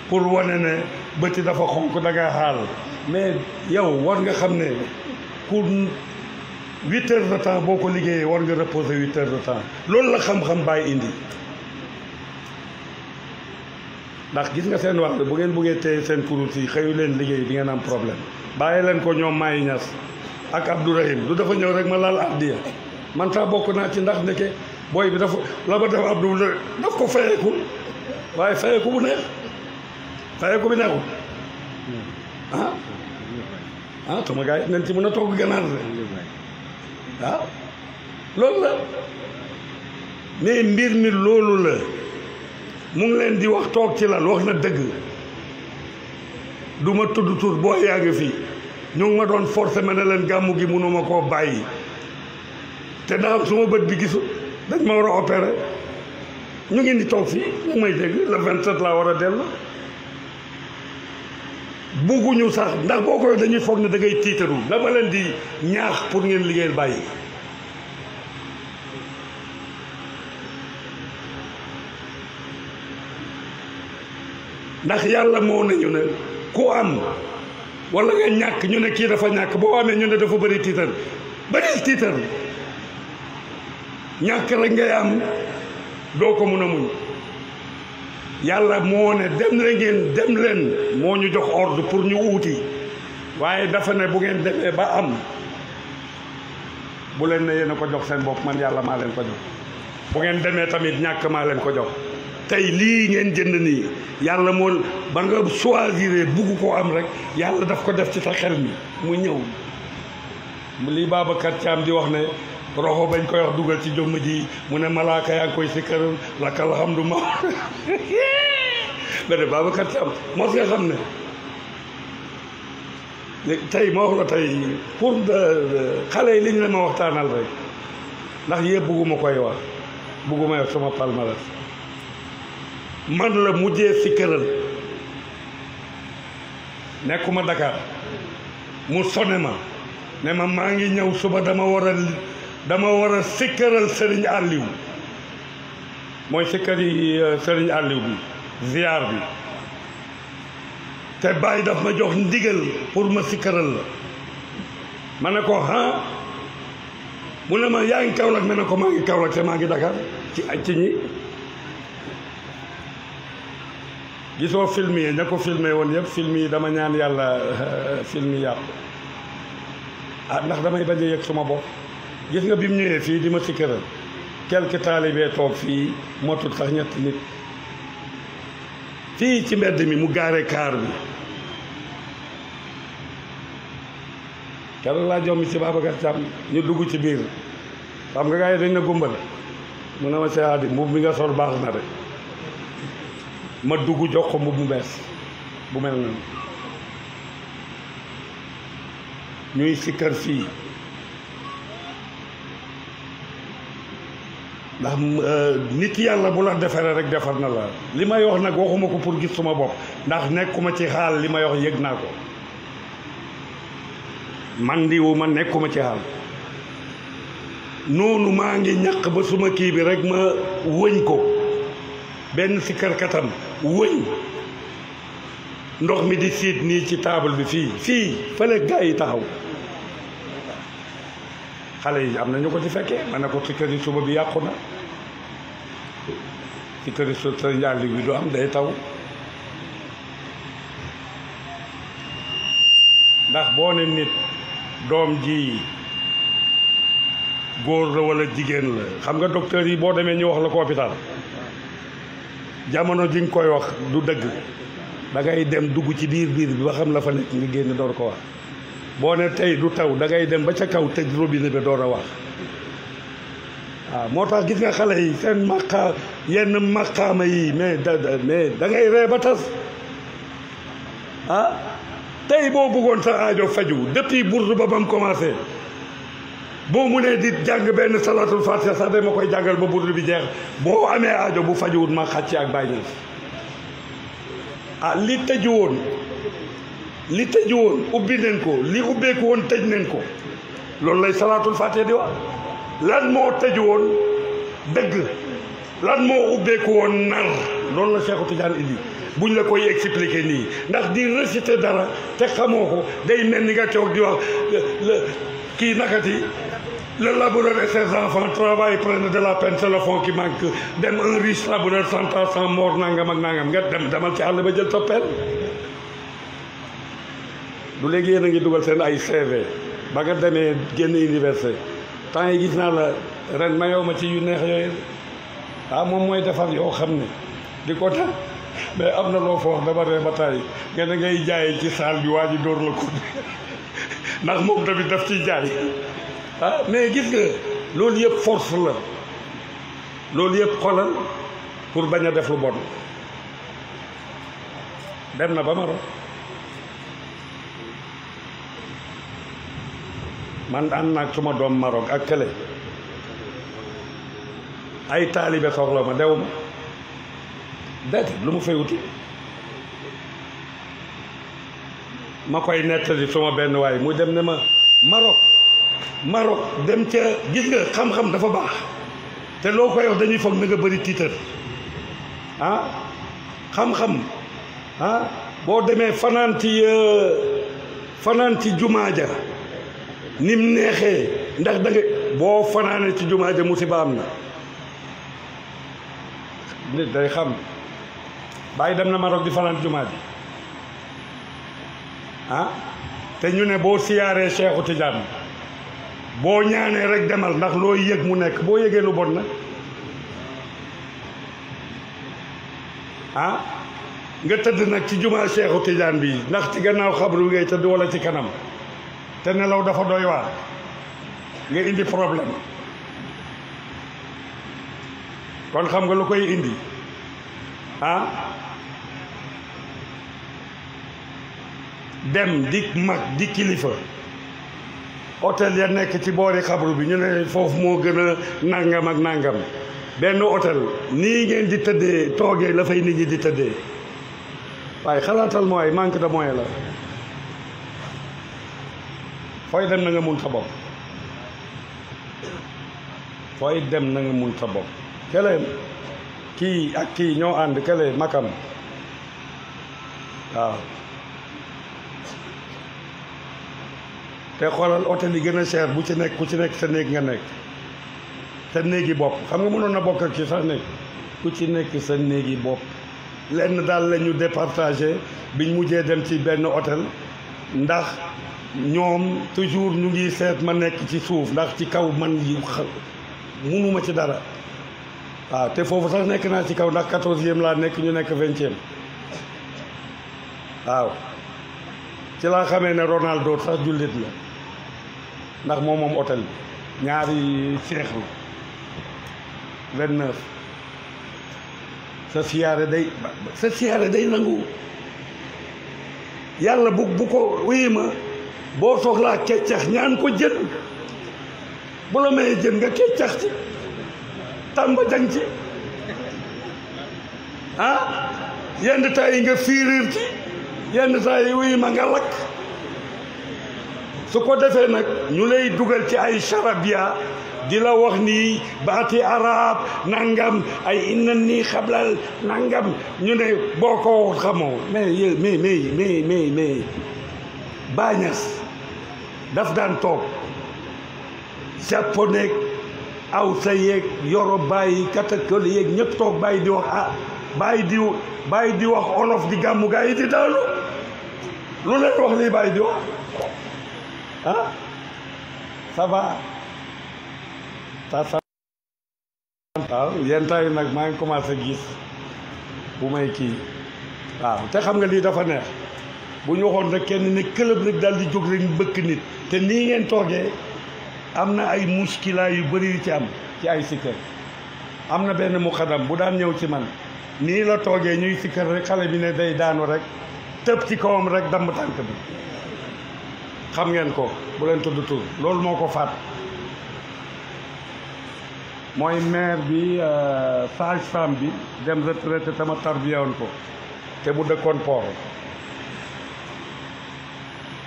pour wane ne bëti dafa xonk da nga xaal mais yow war nga xam ne pour 8 heures de temps boo ko liggéeyee war nga reposer 8 heures de temps loolu la xam-xam bàyyi indi ndax gis nga seen wax bu ngeen bëggee téye seen kurus yi xëyu leen liggéey di ngeen am problème bàyyi leen ko ñoom Maay Ñas ak Abdourahim du dafa ñëw rek ma laal addiya man sax bokk naa ci ndax ndeke booy bi dafa la ma def Abdou daf ko fayeeku waaye fayeeku bu neex fayeeku bi neexul sama gars yi nañ ci mën a togg ganaar de waaw loolu la mais mbir mi loolu la mu ngi leen di wax toog ci lal wax na dëgg du ma tudd tur boo yàgg fii ñu ngi ma doon forcé ma ne leen gàmmu gi mënuma koo bàyyi te daa am suma bët bi gisul dañ ma war a opéré ñu ngi di toog fii ñu may dégg le 27 laa war a dellu bugguñu sax ndax boo koy dañuy foog ne da ngay tiitaru dama leen di ñaax pour ngeen liggéeyal bàyyi ndax yàlla moo nañu ne ku am wala nga ñàkk ñu ne kii dafa ñàkk boo amee ñu ne dafa bëri tiitar bëri tiitar ñàkk rek ngay am doo ko mun a muñ yàlla moo ne dem leen moo ñu jox ordre pour ñu uuti waaye dafa ne bu ngeen demee ba am bu leen ne yéen a ko jox seen bopp man yàlla maa leen ko jox bu ngeen demee tamit ñàkk maa leen ko jox tey lii ngeen jënd nii yàlla moo ba nga choisir bugg koo am rek yàlla daf ko def ci sa xel mi mu ñëw lii Babacar Thiam di wax ne roxo bañ koy wax dugal ci jëmm ji mu ne malaaka yaa ngi koy si kër laka alhamdu ma ba de Babacar Thiam mos nga xam ne tey ma wax la tey pour xale yi li ñu la ma waxtaanal rek ndax yëpp bugguma koy wax bugguma yow sama palmarès man la mujjee si këral nekkuma Dakar mu sone ma ne ma maa ngi ñëw suba dama war a sikkaral Serigne Aliou mooy sikkar yi Serigne Aliou bi ziar bi te bàyyi daf ma jox ndigal pour ma sikkaral la ma ne ko mu ne ma yaa ngi Kaolack ma ne ko maa ngi Kaolack te maa ngi Dakar ci ñi gisoo film yi ña ko filmé woon yëpp film yi dama ñaan yàlla film yi yàqu ndax damay bañ a yëg suma bopp gis nga bi mu ñëwee fii di ma sikkaral quelque taalibe toog fii motul sax ñetti nit fii ci mbedd mi mu gaare kaar bi keroog laa jommi ci Babacar Thiam ñu dugg ci biir xam nga gars yi dañ na gumbal mu ne ma seadi mbubb mi nga sol baax na de ma dugg jox ko mbubb mu bees bu mel na ñuy sikkar fii ndax nit yàlla bu la defaree rek defar na la li may wax nag waxuma ko pour gis suma bopp ndax nekkuma ci xaal li may wax yëg naa ko man diwu ma nekkuma ci xaal noonu maa ngi ñàq ba suma kii bi rek ma wëñ ko benn sikkarkatam wëñ ndox mi di siit nii ci table bi fii fële gaa yi taxaw xale yi am na ñu ko ci fekkee ma ne ko sikkari suba bi yàqu na sikkari sa njàlli bi du am day taw ndax boo ne nit doom ji góor la walla jigéen la xam nga docteur yi boo demee ñu wax la ko hôpital jamono ji nga koy wax du dëgg da ngay dem dugg ci biir bi ba xam la fa nekk nga génn door ko wax boo ne tey du taw da ngay dem ba ca kaw tëj robinet bi door a wax waaw moo tax gis nga xale yi seen yenn maqaama yi mais da ngay ree ba tas tey boo bëggoon sa aajo faju depuis burdu ba bam commencé boo mu nee di jàng benn salatul fatiha sax dama koy jàngal ba burdu bi jeex boo amee aajo bu fajuwut ma xàcc ak bàyyi li tëju woon ubbi nañ ko li ubbeeku woon tëj nañ ko loolu lay salatul fatiha di wax lan moo tëju woon dëgg lan moo ubbeeku woon nar loolu la Cheikh Tidiane indi buñ la koy expliquer nii ndax di réciter dara te xamoo ko day mel ni nga toog di wax kii nakati le laboureur et ses enfants travaillent prennent de la peine c'est le fond qui manque dem un riche laboureur 100 ans sans mort nangam ak nangam nga demal ci àll ba jël toppeel du léegi yéen a ngi dugal seen ay CV ba nga demee génn université temps yi gis naa la ren ma yow ma ci yu neex yooyu moom mooy defar yoo xam ne di ko tax mais am na loo fa wax dama ree ba tàyyi nga ne ngay jaay ci saal bi waa ji dóor la ko ndax moom tamit daf ciy jaay mais gis nga loolu yëpp force la loolu yëpp xolal pour bañ a def lu bon dem na ba Maroc man ànd naag suma doom Maroc ak kële ay taalibe soxla ma dew ma déedéet lu mu fay wuti ma koy nettali suma benn waay mu dem ne ma Maroc dem ca gis nga xam-xam dafa baax te loo koy wax dañuy foog na nga bëri tiitar xam-xam boo demee fanaan ci jumaa ja nim neexee ndax da nga boo fanaanee ci jumaa ja musiba am na nit day xam bàyyi dem na Maroc di fanaan jumaa ji te ñu ne boo siyaaree Cheikhu Tidiane boo ñaanee rek demal ndax loo yëg mu nekk boo yëgee lu bon nag nga tëdd nag ci jumaa Cheikhu Tidiane bi ndax ci gannaaw xabru ngay tëdd wala ci kanam te nelaw dafa doy waar nga indi problème kon xam nga lu koy indi dem di mag di kilifa hôtel ya nekk ci boori xabru bi ñu ne foofu moo gën a nangam ak nangam benn hôtel nii ngeen di tëddee toogee la fay nit ñi di tëddee waaye xalaatal mooy manque de moyen la fooy dem na nga mun sa bopp fooy dem na nga mun sa bopp kele kii ak kii ñoo ànd kele makam waaw te xoolal hôtel yi gën a cher bu ci nekk ku ci nekk sa néeg nga nekk sa néegi bopp xam nga mënoon na bokk ak ci sax néeg ku ci nekk sa néegi bopp lenn daal la ñu départagé biñ mujjee dem ci benn hôtel ndax ñoom toujours ñu ngi seet ma nekk ci suuf ndax ci kaw man yi munuma ci dara waaw te foofu sax nekk naa ci kaw ndax 14e laa nekk ñu nekk 20e waaw ci laa xamee ne Ronaldo sax jullit la ndax moom hôtel bi ñaari seex la 29 sa siyaare day nangu yàlla bu ko wéy ma boo soxlaa keccax ñaan ko jën bu la mayee jën nga keccax ci tàmba jang ci yenn temps yi nga fiiriir ci yenn saa yi wuy ma nga lakk su ko defee nag ñu lay dugal ci ay charabia di la wax ni baati arab nangam ay inna nii xablal nangam ñu ne boo ko xamoo mais Bañas daf daan toog japonais awsa yeeg yoruba yi katakol yeeg ñëpp toog bàyyi di wax bàyyi di wax olof di gàmmu gaa yi di daanu lu leen wax lii bàyyi di wax ça va waaw yenn temps yi nag maa ngi commencé gis bu may kii waaw te xam nga lii dafa neex bu ñu waxoon rek kenn ne këlëb rek daal di jóg rek bëkk nit te nii ngeen toogee am na ay muskila yu bëri yu ci am ci ay sikkar am na benn muqaddam bu daan ñëw ci man nii la toogee ñuy sikkar rek xale bi ne day daanu rek tëb ci kawam rek damm tànk bi xam ngeen ko bu leen tudd tur loolu moo ko faat mooy maire bi sage-femme bi dem retraité tama tarbiya woon ko te bu dëkkoon port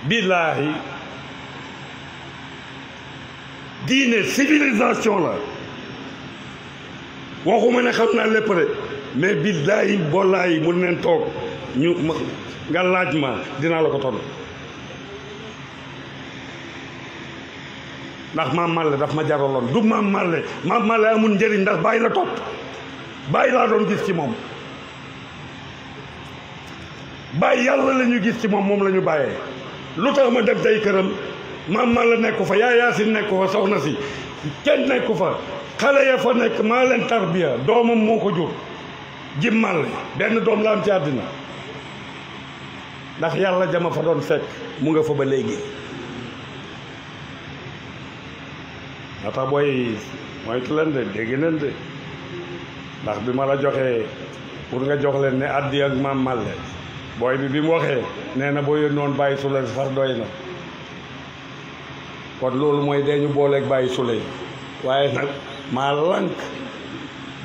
billaahi diine civilisation la waxuma ne xam naa lépp de mais billaahi bollaahi mun neen toog ñu nga laaj ma dinaa la ko tontu ndax maam Malle daf ma jaraloon du maam Malle amul njëriñ ndax bàyyi la topp bàyyi laa doon gis ci moom bàyyi yàlla la ñu gis ci moom moom la ñu bàyyee lu tax ma dem tey këram maam Malle nekku fa yaa Yaasin nekku fa soxna si kenn nekku fa xale ya fa nekk maa leen tarbiya doomam moo ko jur jim Malle benn doom la am ci àddina ndax yàlla jama fa doon fekk mu nga fa ba léegi moo tax booy moytu leen de dégg nañ de ndax bi ma la joxee pour nga jox leen ne addi ak maam Malle booy bi mu waxee nee na boo yónnoon bàyyi sule sax doy na kon loolu mooy dee ñu booleeg bàyyi sule waaye nag maa lànk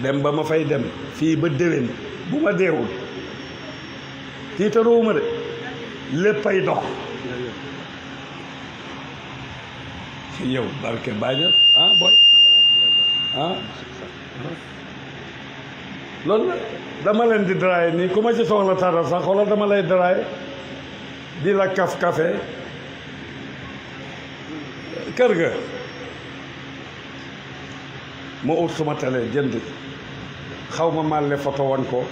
dem ba ma fay dem fii ba déwén bu ma deewul tiitaruwuma de léppay dox yow barke Bañas boy loolu la dama leen di draay nii ku ma ci soxla tara sax xoolal dama lay draay di la kaf café kër ga ma ut suma télé jënd xaw ma màlle photo wan ko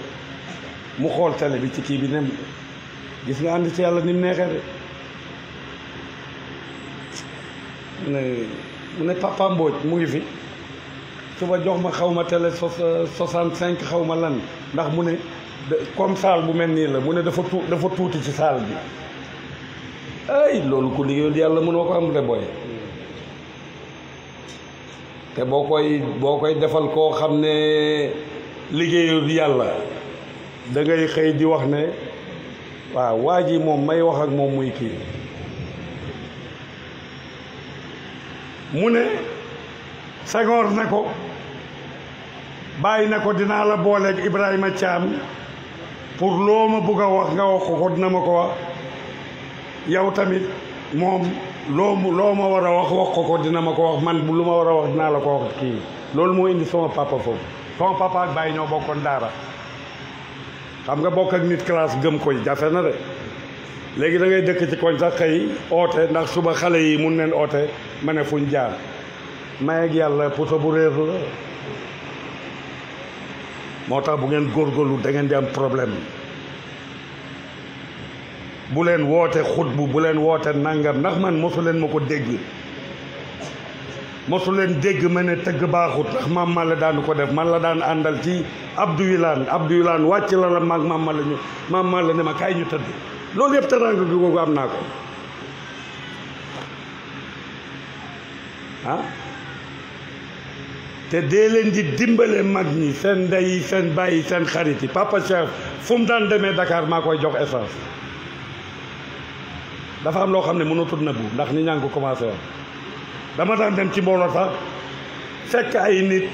mu xool télé bi ci kii bi nem gis nga ànd ci yàlla ni mu neexee de mu ne Papa Mbodj mu ngi fi suba jox ma xaw ma télé 65 xaw ma lan ndax mu ne comme salle bu mel nii la mu ne dafa tuuti ci salle bi ay loolu ku liggéeyul yàlla mënoo ko am de boy te boo koy defal koo xam ne liggéeyul yàlla da ngay xëy di wax ne waaw waa ji moom may wax ak moom muy kii mu ne Senghor ne ko bàyyi na ko dinaa la booleeg Ibrahima Thiam pour loo ma bugg a wax nga wax ko dina ma ko wax yow tamit moom loo ma war a wax ko dina ma ko wax man lu ma war a wax dinaa la ko wax kii loolu moo indi sama papa foofu sama papa ak bàyyi ñoo bokkoon daara xam nga bokk ak nit classe gëm koy jafe na de léegi da ngay dëkk ci koñ sax xëy oote ndax suba xale yi mun neen oote ma ne fuñ jaar may ak yàlla puso bu réer la moo tax bu ngeen góorgóorlu da ngeen di am problème bu leen woote xutbu bu leen woote nangam ndax man mosu leen ma ko dégg mosu leen dégg ma ne tëgg baaxut ndax maam Malle daanu ko def man la daan àndal ci Abdou Wilane wàcc la maag maam Malle ne ma kaay ñu tëdd loolu yëpp teraanga gi googu am naa ko te dee leen di dimbale mag ñi seen ndey yi seen bàyyi seen xarit yi papa Cheikh fu mu daan demee Dakar maa koy jox essence dafa am loo xam ne mënatul nëbbu ndax ni ñaa ngi ko commencé woon dama daan dem ci mbooloo sax fekk ay nit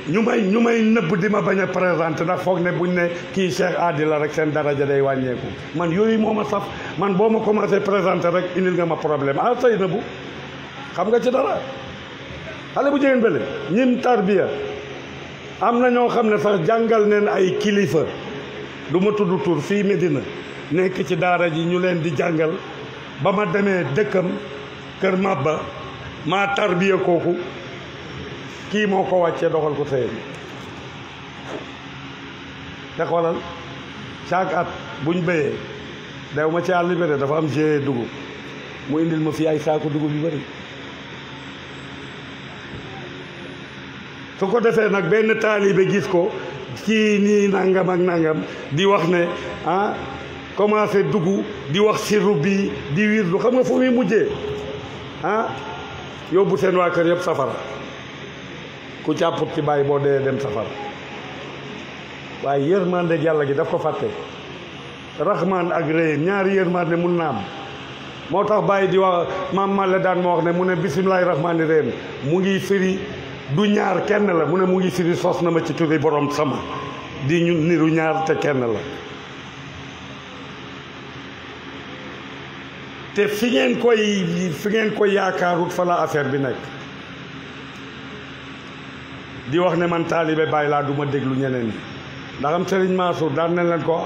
ñu may nëbb di ma bañ a présenté ndax foog ne buñ ne kii Cheikh Adi la rek seen daraja day wàññeeku man yooyu moo ma saf man boo ma commencé présenté rek indil nga ma problème say nëbbu xam nga ci dara xale bu jigéen bële ñim tarbiya am na ñoo xam ne sax jàngal neen ay kilifa du ma tudd tur fii Medina nekk ci daara ji ñu leen di jàngal ba ma demee dëkkam kër Mabba maa tarbiya kooku kii moo ko wàccee doxal ko sëy te xoolal chaque at buñ béyee dew ma ci àll bi de dafa am g dugub mu indil ma fii ay saako dugub yu bëri su ko defee nag benn taalibe gis ko ci nii nangam ak nangam di wax ne commencé dugg di wax sirru bi di wirdu xam nga fu muy mujjee yóbbu seen waa kër yëpp safara ku jàpput ci bàyyi boo dee dem safar waaye yërmande yàlla gi daf ko fàtte rahman ak rahim ñaari yërmande mun na am moo tax bàyyi di wax maam Male daan ma wax ne mu ne bisimilahi rahmaani rahim mu ngi firi du ñaar kenn la mu ne mu ngi firi sos na ma ci turi borom sama di ñu niru ñaar te kenn la te fi ngeen koy yaakaarut fa la affaire bi nekk di wax ne man taalibe Baay laa du ma déglu ñeneen ñi ndax am Serigne Mansour daan nañ leen ko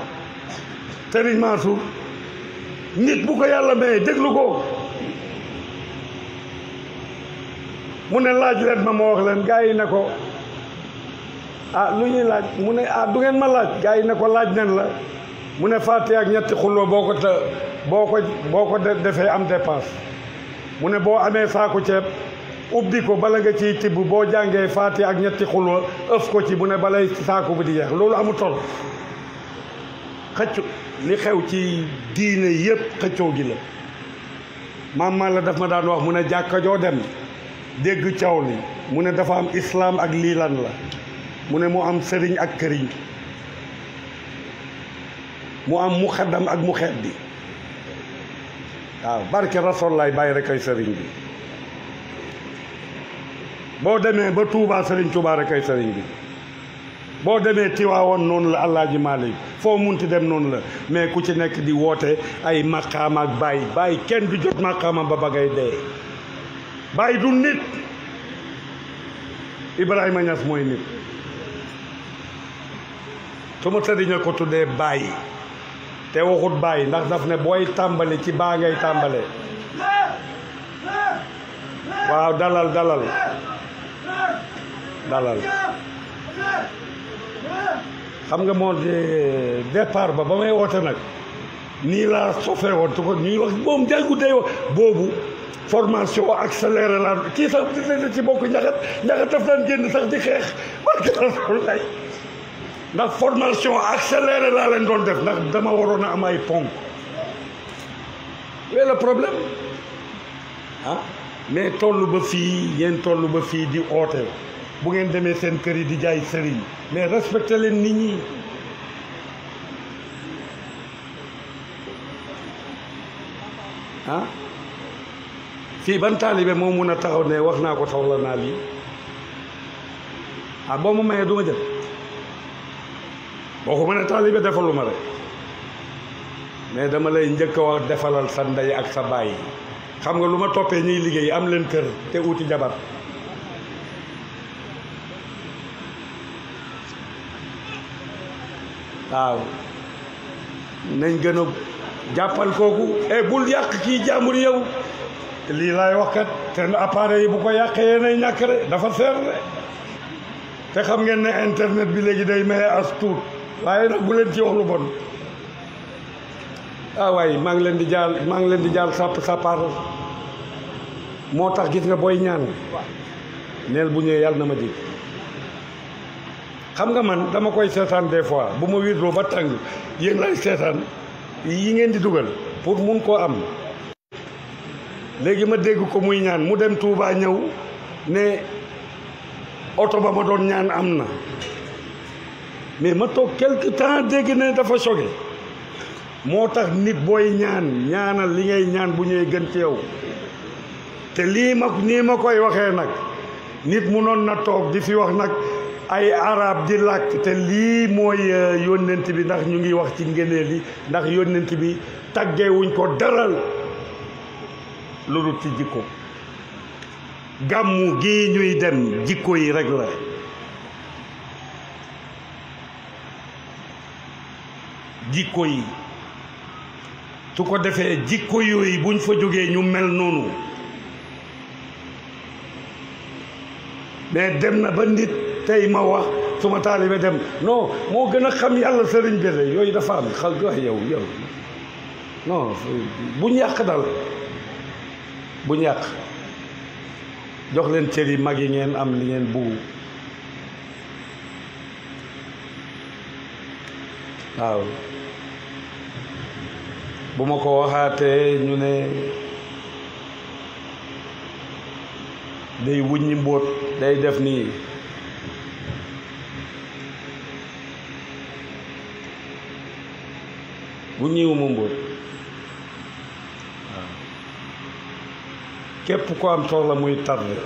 Serigne Mansour nit bu ko yàlla may déglu ko mu ne laaj leen ma wax leen gaa yi ne ko lu ñuy laaj mu ne du ngeen ma laaj gaa yi ne ko laaj nen la mu ne fàtte ak ñetti xuloo boo ko defee am dépense mu ne boo amee saaku ceeb ubbi ko bala nga ciy tibb boo jàngee fàtte ak ñetti xuloo ëf ko ci mu ne balay saaku bi di jeex loolu amu tol xëccu li xew ci diine yépp xëccoo gi la maam la daf ma daan wax mu ne jàkka joo dem dégg caw li mu ne dafa am islaam ak lii lan la mu ne mu am sëriñ ak këriñ mu am muxaddam ak mu xeet bi waaw barke rasool laay bàyyi rek ay sëriñ bi boo demee ba Touba sëriñ Touba rek ay sëriñ bi boo demee Tiwaawoon noonu la Alaaji Maalik foo munti dem noonu la mais ku ci nekk di woote ay maqaama ak bàyyi kenn du jot maqaama ba ngay dee bàyyi du nit Ibrahima Ñas mooy nit su ma sëriñ a ko tuddee bàyyi te waxut bàyyi ndax daf ne booy tàmbali ci baa ngay tàmbale waaw dalal xam nga moo départ ba may woote nag nii laa sofee woon tu ko ñuy wax moom jàngu day wax boobu formation accéléré la kii sax di ci bokk njaxat daf daan génn sax di xeex barke Rasulullah ndax formation accéléré laa leen doon def ndax dama waroon a am ay ponk wee le problème mais toll ba fii ngeen toll ba fii di oote bu ngeen demee seen kër yi di jaay sëriñ mais respecté leen nit ñi fii ban taalibe moo mun a taxaw ne wax naa ko soxla naa lii boo ma mayee du ma jël boo ko mën a taalibe defalu ma rek mais dama lay njëkk a wax defalal sa ndey ak sa baay xam nga lu ma toppee ñuy liggéey am leen kër te uti jabar waaw nañ gën a jàppal kooku bul yàq kii jàmbur yow lii laay wax kat seen appareil yi bu ko yàqee yéenay ñàkk de dafa seer de te xam ngeen ne internet bi léegi day maye as tuut waaye nag bu leen ci wax lu bon waaye maa ngi leen di jaal sàppaar moo tax gis nga booy ñaan neel bu ñëwee yàlla na ma jig xam nga man dama koy seetaan des fois bu ma wiirloo ba tàng yéen lay seetaan yi ngeen di dugal pour mun koo am léegi ma dégg ko muy ñaan mu dem Touba ñëw ne oto ba ma doon ñaan am na mais ma toog quelque temps dégg ne dafa choqué moo tax nit booy ñaanal li ngay ñaan bu ñëwee gën ci yow te nii ma koy waxee nag nit munoon na toog di fi wax nag ay arab di làkk te lii mooy yónnent bi ndax ñu ngi wax ci ngëneel yi ndax yónnent bi tàggeewuñ ko daral lu dul ci jikko gàmmu gi ñuy dem jikko yi rek la jikko yi su ko defee jikko yooyu buñ fa jógee ñu mel noonu mais dem na ba nit tey ma wax suma taalibe dem non moo gën a xam yàlla sëriñ bi la yooyu dafa am xal wax yow non buñ yàq dal buñ yàq jox leen cër yi mag yi ngeen am li ngeen bugg waaw bu ma ko waxaatee ñu ne day wuññi mbóot day def nii bu ñëwuma mbóot waaw képp ko am soxla muy tarde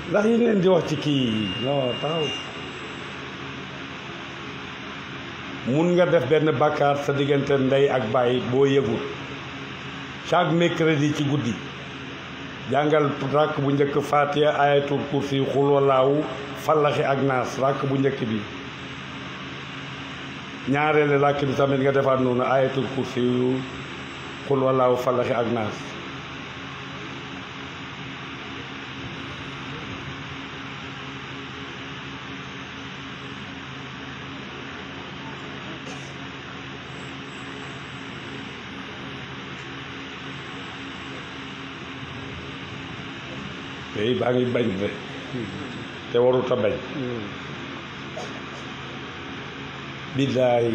ndax yi leen di wax ci kii non taxaw mun nga def benn bàkkaar sa diggante ndey ak baay boo yëgul chaque mercredi ci guddi jàngal ràkk bu njëkk Faatiha ayatul kursi xul walaawu fallaxi ak naas ràkk bu njëkk bi ñaareelu ràkk bi tamit nga defaat noonu ayatul kursi yu xul walaawu fallaxi ak naas tey baa ngi bañ de te warut a bañ billaay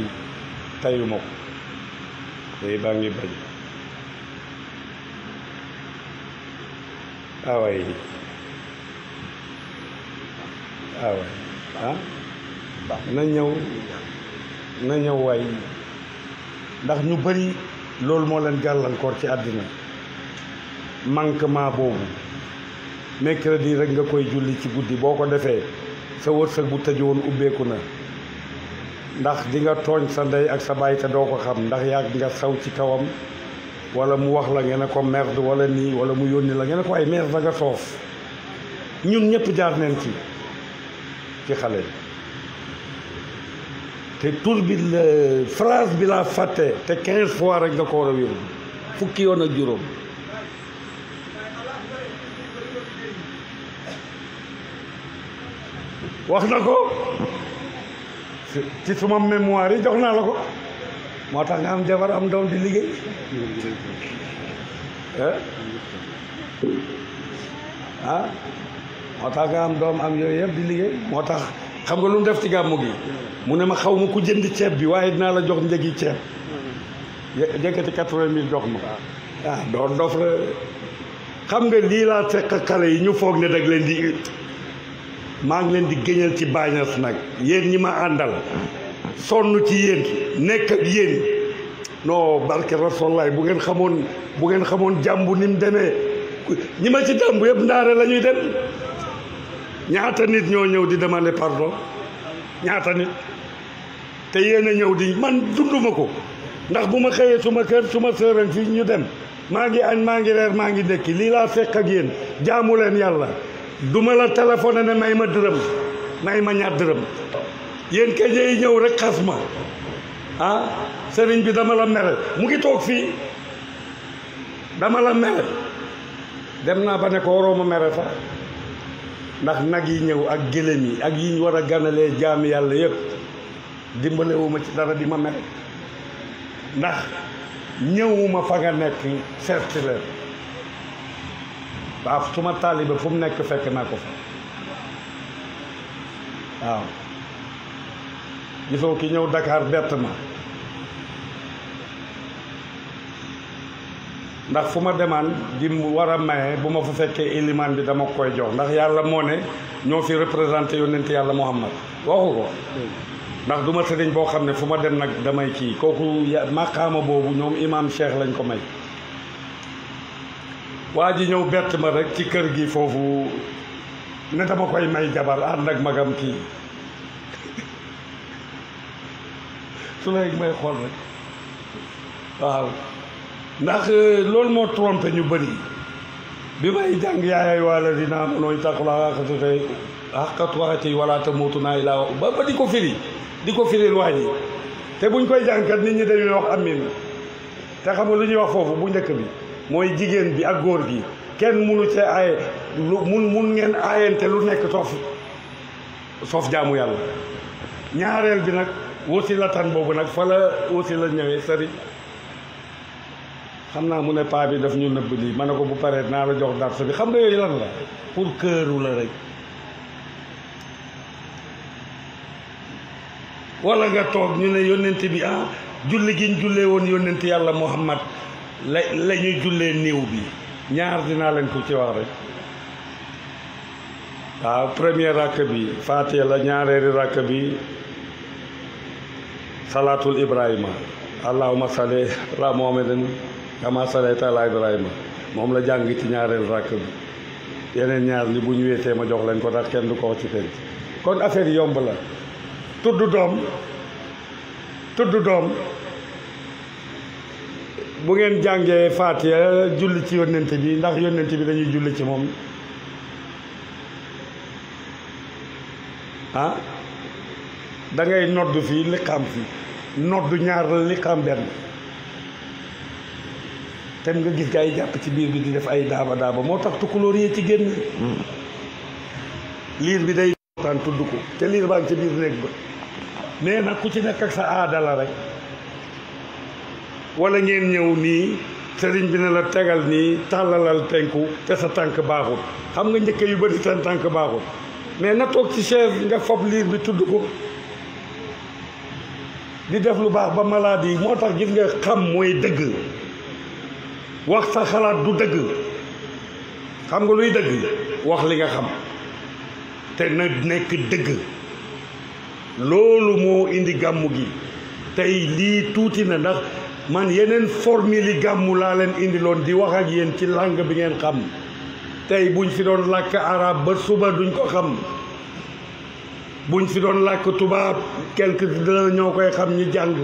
tayuma ko tey baa ngi bañ awaay na ñëw waay ndax ñu bari loolu moo leen gàllankoor ci àddina manquement boobu mercredi rek nga koy julli ci guddi boo ko defee sa wërsëg bu tëju woon ubbeeku na ndax di nga tooñ sa ndey ak sa baay te doo ko xam ndax yàgg nga saw ci kawam wala mu wax la ngeen ne ko merde wala nii wala mu yónni la ngeen ne ko ay merde da nga soof ñun ñëpp jaar neen ci xale te tur bi la phrase bi laa fàtte te 15 fois rek nga ko war a wér fukki yoon ak juróom wax na ko ci suma mémoire yi jox naa la ko moo tax nga am jabar am doom di liggéey moo tax nga am doom am yooyu yëpp di liggéey moo tax xam nga lu mu def ci gàmmu gi mu ne ma xaw ma ku jënd ceeb bi waaye dinaa la jox njëgi ceeb jëkkati 80 000 jox ma doon dof la xam nga lii laa fekk xale yi ñu foog ne dag leen di maa ngi leen di géñal ci bàññas nag yéen ñi ma àndal sonn ci yéen nekk ak yéen non barke rasulaay bu ngeen xamoon jàmbu ni mu demee ñi ma ci jàmbu yëpp ndaare la ñuy dem ñaata nit ñoo ñëw di demander pardon ñaata nit te yéen a ñëw di man dunduma ko ndax bu ma xëyee suma kër suma sëran fi ñu dem maa ngi añ maa ngi reer maa ngi ndekki lii laa fekk ak yéen jaamu leen yàlla duma la téléphoné ne may ma dërëm may ma ñaar dërëm yéen keje yi ñëw rek xas ma sëriñ bi dama la mere mu ngi toog fii dama la mere dem naa ba ne ko waroo ma mere sax ndax nag yi ñëw ak gëlëm yi ak yi ñu war a ganalee jaami yàlla yëpp dimbalewuma ci dara di ma mere ndax ñëwuma fa nga nekk seeti leen waaw suma taalibe fu mu nekk fekk naa ko fa waaw gisoo ki ñëw Dakar bett ma ndax fu ma demaan di war a maye bu ma fa fekkee ilimaan bi dama koy jox ndax yàlla moo ne ñoo fi représenté yonent yàlla Muhammad waxu ko ndax du ma sëriñ boo xam ne fu ma dem nag damay kii kooku maqaama boobu ñoom imam Cheikh lañ ko may waa ji ñëw bett ma rek ci kër gi foofu ne dama koy may jabar ànd ak magam kii su léegi may xool rek waaw ndax loolu moo trompé ñu bëri bi may jàng yaayay wala dinaa mënooy taxulaa xaqatuwaati wala tamuutunaa illaa ba di ko firil waa ji te buñ koy jàngkat nit ñi dañuy wax amin te xam nga lu ñuy wax foofu bu njëkk bi mooy jigéen bi ak góor gi kenn munu cee aaye lu mun ngeen aayante lu nekk soof jaamu yàlla ñaareel bi nag wusi la tan boobu nag fa la wusi la ñëwee sëriñ xam naa mu ne paa bi daf ñu nëbb lii ma ne ko bu paree naa la jox darsa bi xam nga yooyu lan la pour këru la rek wala nga toog ñu ne yónnent bi julli gi ñu jullee woon yónnent yàlla Muhammad la ñuy jullee néew bi ñaar dinaa leen ko ci wax rek waaw premier rakk bi Faatiha la ñaareeri rakk bi salaatul Ibrahima allahumma salli ala muhammadin kama sallayta ala ibrahima moom la jàng ci ñaareel rakk bi yeneen ñaar li bu ñu wéetee ma jox leen ko ndax kenn du ko wax ci penc kon affaire yomb la tudd doom bu ngeen jàngee Faatiha julli ci yónnent bi ndax yónnent bi dañuy julli ci moom ah da ngay nodd fii liqaam fii nodd ñaar la liqaam benn te nga gis gaa yi jàpp ci biir bi di def ay daaba moo tax tukulóor yee ci génn liir bi day taan tudd ko te liir baa ngi ci biir néeg ba mais nag ku ci nekk ak sa aada la rek wala ngeen ñëw nii sëriñ bi ne la tegal nii tàllalal penku te sa tànk baaxul xam nga njëkk yu bëri seen tànk baaxul mais na toog ci chaise nga fob liir bi tudd ko di def lu baax ba maladie moo tax gis nga xam mooy dëgg wax sa xalaat du dëgg xam nga luy dëgg wax li nga xam te na nekk dëgg loolu moo indi gàmmu gi tey lii tuuti na ndax man yeneen formule yi gàmmu laa leen indiloon di wax ak yéen ci langue bi ngeen xam tey buñ fi doon làkk arab ba suba duñ ko xam buñ fi doon làkk tubaab quelques dina ñoo koy xam ñi jàng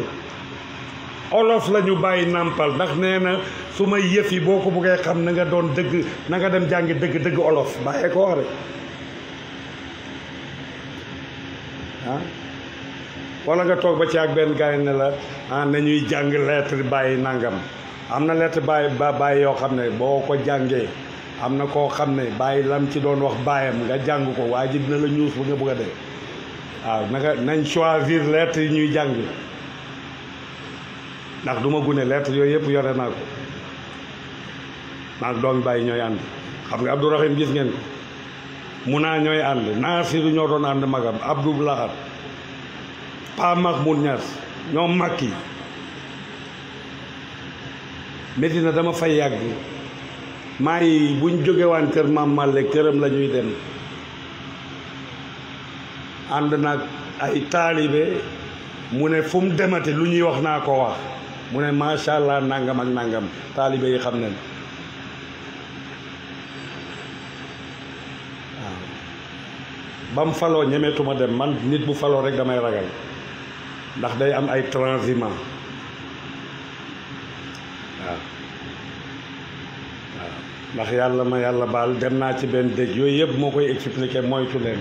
olof la ñu bàyyi nàmpal ndax nee na su ma yëf yi boo ko buggee xam na nga doon dëgg na nga dem jàngi dëgg olof bàyyee ko wax rek ah wala nga toog ba ci ak benn gaay ne la ah nañuy jàng lettre bàyyi nangam am na lettre bàyyi yoo xam ne boo ko jàngee am na koo xam ne bàyyi lam ci doon wax bàyyam nga jàng ko waa ji dina la ñuus bu nga bëgg a dee waaw naka nañ choisir lettre yi ñuy jàng ndax du ma gune lettre yooyu yëpp yore naa ko maag doomi bàyyi ñooy ànd xam nga Abdourahim gis ngeen ko mun naa ñooy ànd Naasiru ñoo doon ànd magam Abdou Lahad Pa Mahmoud Niass ñoom Makki Medina dama fay yàgg maa yi buñ jógewaan kër Maam Malle këram la ñuy dem ànd nag ay taalibe mu ne fu mu demate lu ñuy wax naa ko wax mu ne macha allah nangam ak nangam taalibe yi xam nañ waaw ba mu faloo ñemeetuma dem man nit bu faloo rek damay ragal ndax day am ay transhumants waaw ndax yàlla ma yàlla baal dem naa ci benn dëj yooyu yëpp moo koy expliquer moytu leen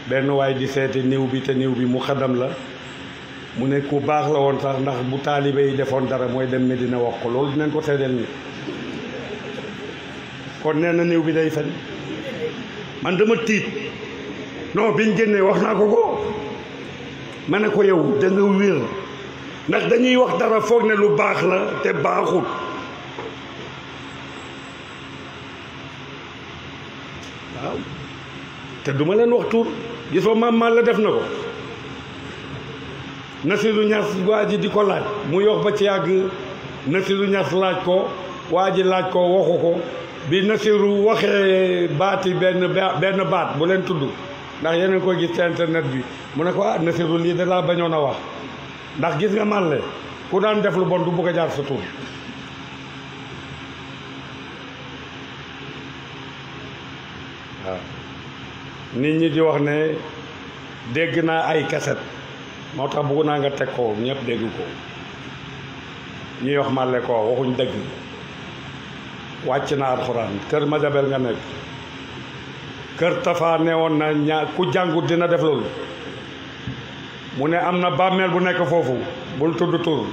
benn waay di seeti niw bi te niw bi mu xadam la mu ne ku baax la woon sax ndax bu taalibe yi defoon dara mooy dem Medina wax ko loolu dinañ ko seedeel ni kon nee na niw bi day fen man dama tiit non biñ génnee wax naa ko ma ne ko yow da nga wér ndax dañuy wax dara foog ne lu baax la te baaxut waaw te duma leen wax tur gisoo Maam Malle def na ko Nasiru Ñas waa ji di ko laaj mu yox ba ci yàgg Nasiru Ñas laaj ko waa ji laaj ko waxu ko bi Nasiru waxee baati benn baat bu leen tudd ndax yeneen koy gis ci internet bi mu ne ko ah Nasiru lii da laa bañoon a wax ndax gis nga Malle ku daan def lu bon du bëgg a jaar sa tur waaw nit ñi di wax ne dégg naa ay kaset moo tax bëgg naa nga teg ko ñëpp dégg ko ñuy wax Malle ko waxuñ dëgg wàcc na alxuraan kër Madiabel nga nekk kër Tafa ne woon na ku jàngut dina def loolu mu ne am na bàmmeel bu nekk foofu bul tudd tur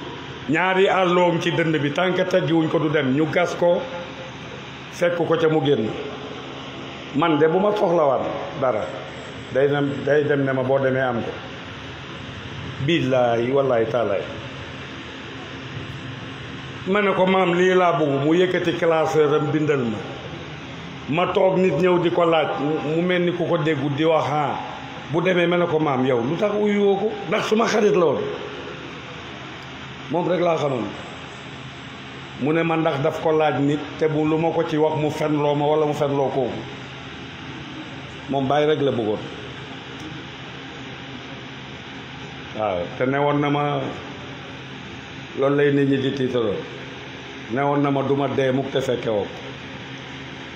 ñaari àlloom ci dënd bi tànk teggiwuñ ko du dem ñu gas ko fekk ko ca mu génn man de bu ma soxlawaat dara day dem ne ma boo demee am ko billaahi wallaahi taalaay ma ne ko maam lii laa bëgg mu yëkkati classeur am bindal ma toog nit ñëw di ko laaj mu mel ni ku ko déggu di wax bu demee ma ne ko maam yow lu tax uyuwoo ko ndax suma xarit la woon moom rek laa xamoon mu ne ma ndax daf ko laaj nit te bu lu ma ko ci wax mu fenloo ma wala mu fenloo kooku moom bàyyi rek la bëggoon waaw te ne woon na ma loolu lay nit ñi di tiitaroo newoon na ma duma dee mukk te fekke woo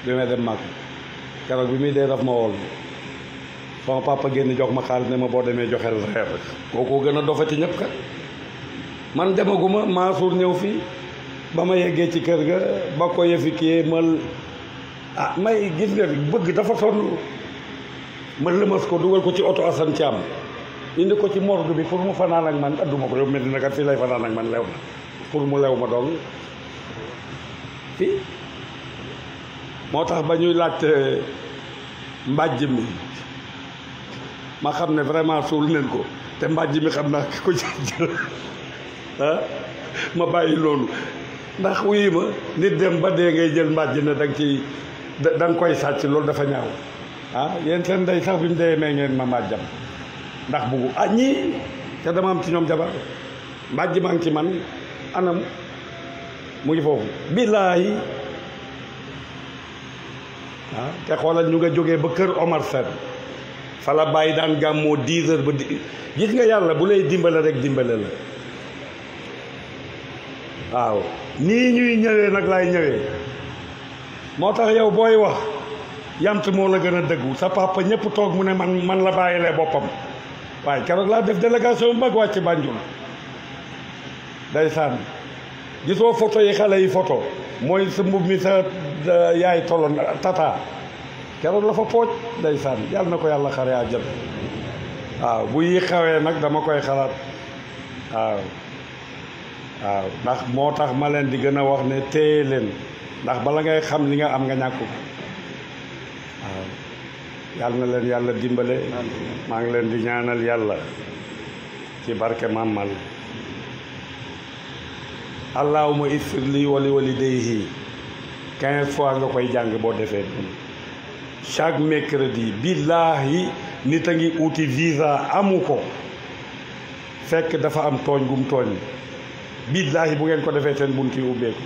bi may dem màgg keroog bi muy dee daf ma wool sama papa génn jox ma xaalis ne ma boo demee joxel reer kooku gën a dofati ñëpp kat man demaguma Mansour ñëw fii ba ma yeggee ci kër ga ba ko yëfi kii may gis nga bëgg dafa sonn ma lëmas ko dugal ko ci oto Assane Thiam indi ko ci morgue bi pour mu fanaan ak man adduma ko yow mel ni kat fii lay fanaan ak man lew na pour mu lew ma dong fii moo tax ba ñuy laajte mbàjj mi ma xam ne vraiment suul neen ko te mbàjj mi xam naa ko jël ma bàyyi loolu ndax wuyu ma nit dem ba dee ngay jël mbàjj ne da nga koy sàcc loolu dafa ñaaw yéen seen ndey sax bi mu dee mee ngeen ma mbàjjam ndax buggu ñii te dama am ci ñoom jabar mbàjj maa ngi ci man anam mu ngi foofu billaahi te xoolal ñu nga jógee ba kër Omar Sène fa la bàyyi daan gàmmoo 10 heures ba gis nga yàlla bu lay dimbale rek dimbale la waaw nii ñuy ñëwee nag laay ñëwee moo tax yow booy wax yamt moo la gën a dëggu sa papa ñëpp toog mu ne man la bàyyilee boppam waaye keroog laa def délégation bu mag wàcc Banjul day sànni gisoo photo yi xale yi photo mooy sa mbub mi sa yaay toloon tata keroog la fa pooj day sànni yàlla na ko yàlla xare àjjana waaw bu yi xawee nag dama koy xalaat waaw ndax moo tax ma leen di gën a wax ne téye leen ndax bala ngay xam li nga am nga ñàkk ko waaw yàlla na leen yàlla dimbale maa ngi leen di ñaanal yàlla ci barke Mamal allahuma ighfir li wali walidayhi 15 fois nga koy jàng boo defee chaque mercredi billaahi nit a ngi uti visa amu ko fekk dafa am tooñ gum tooñ billaahi bu ngeen ko defee seen bunt yi ubbeeku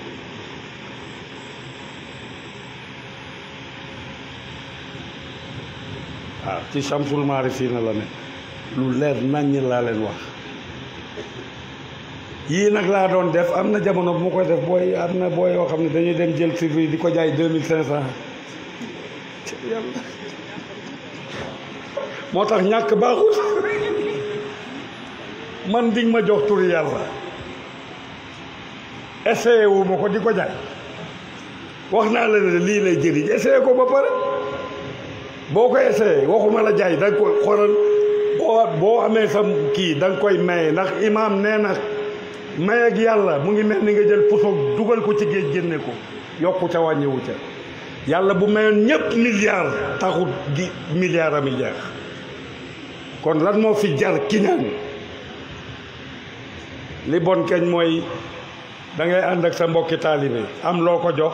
waaw ci Shamsul Maarifina la ne lu leer naññ laa leen wax yii nag laa doon def am na jamono bu ma koy def booy am na booy yoo xam ne dañuy dem jël survie di ko jaay 2500 yàlla moo tax ñàkk baaxul man diñ ma jox turi yàlla essayé wu ma ko di ko jaay wax naa la ne lii lay jëriñ essayé ko ba pare boo ko essayé waxuma la jaay da nga koy xoolal boo amee sa kii da nga koy maye ndax imaam nee na may ak yàlla mu ngi mel ni nga jël puso dugal ko ci géej génne ko yokku ca wàññiwu ca yàlla bu mayoon ñëpp milliard taxut gi milliard ami jeex kon lan moo fi jar kiñaan li bon keñ mooy da ngay ànd ak sa mbokki taalibe am loo ko jox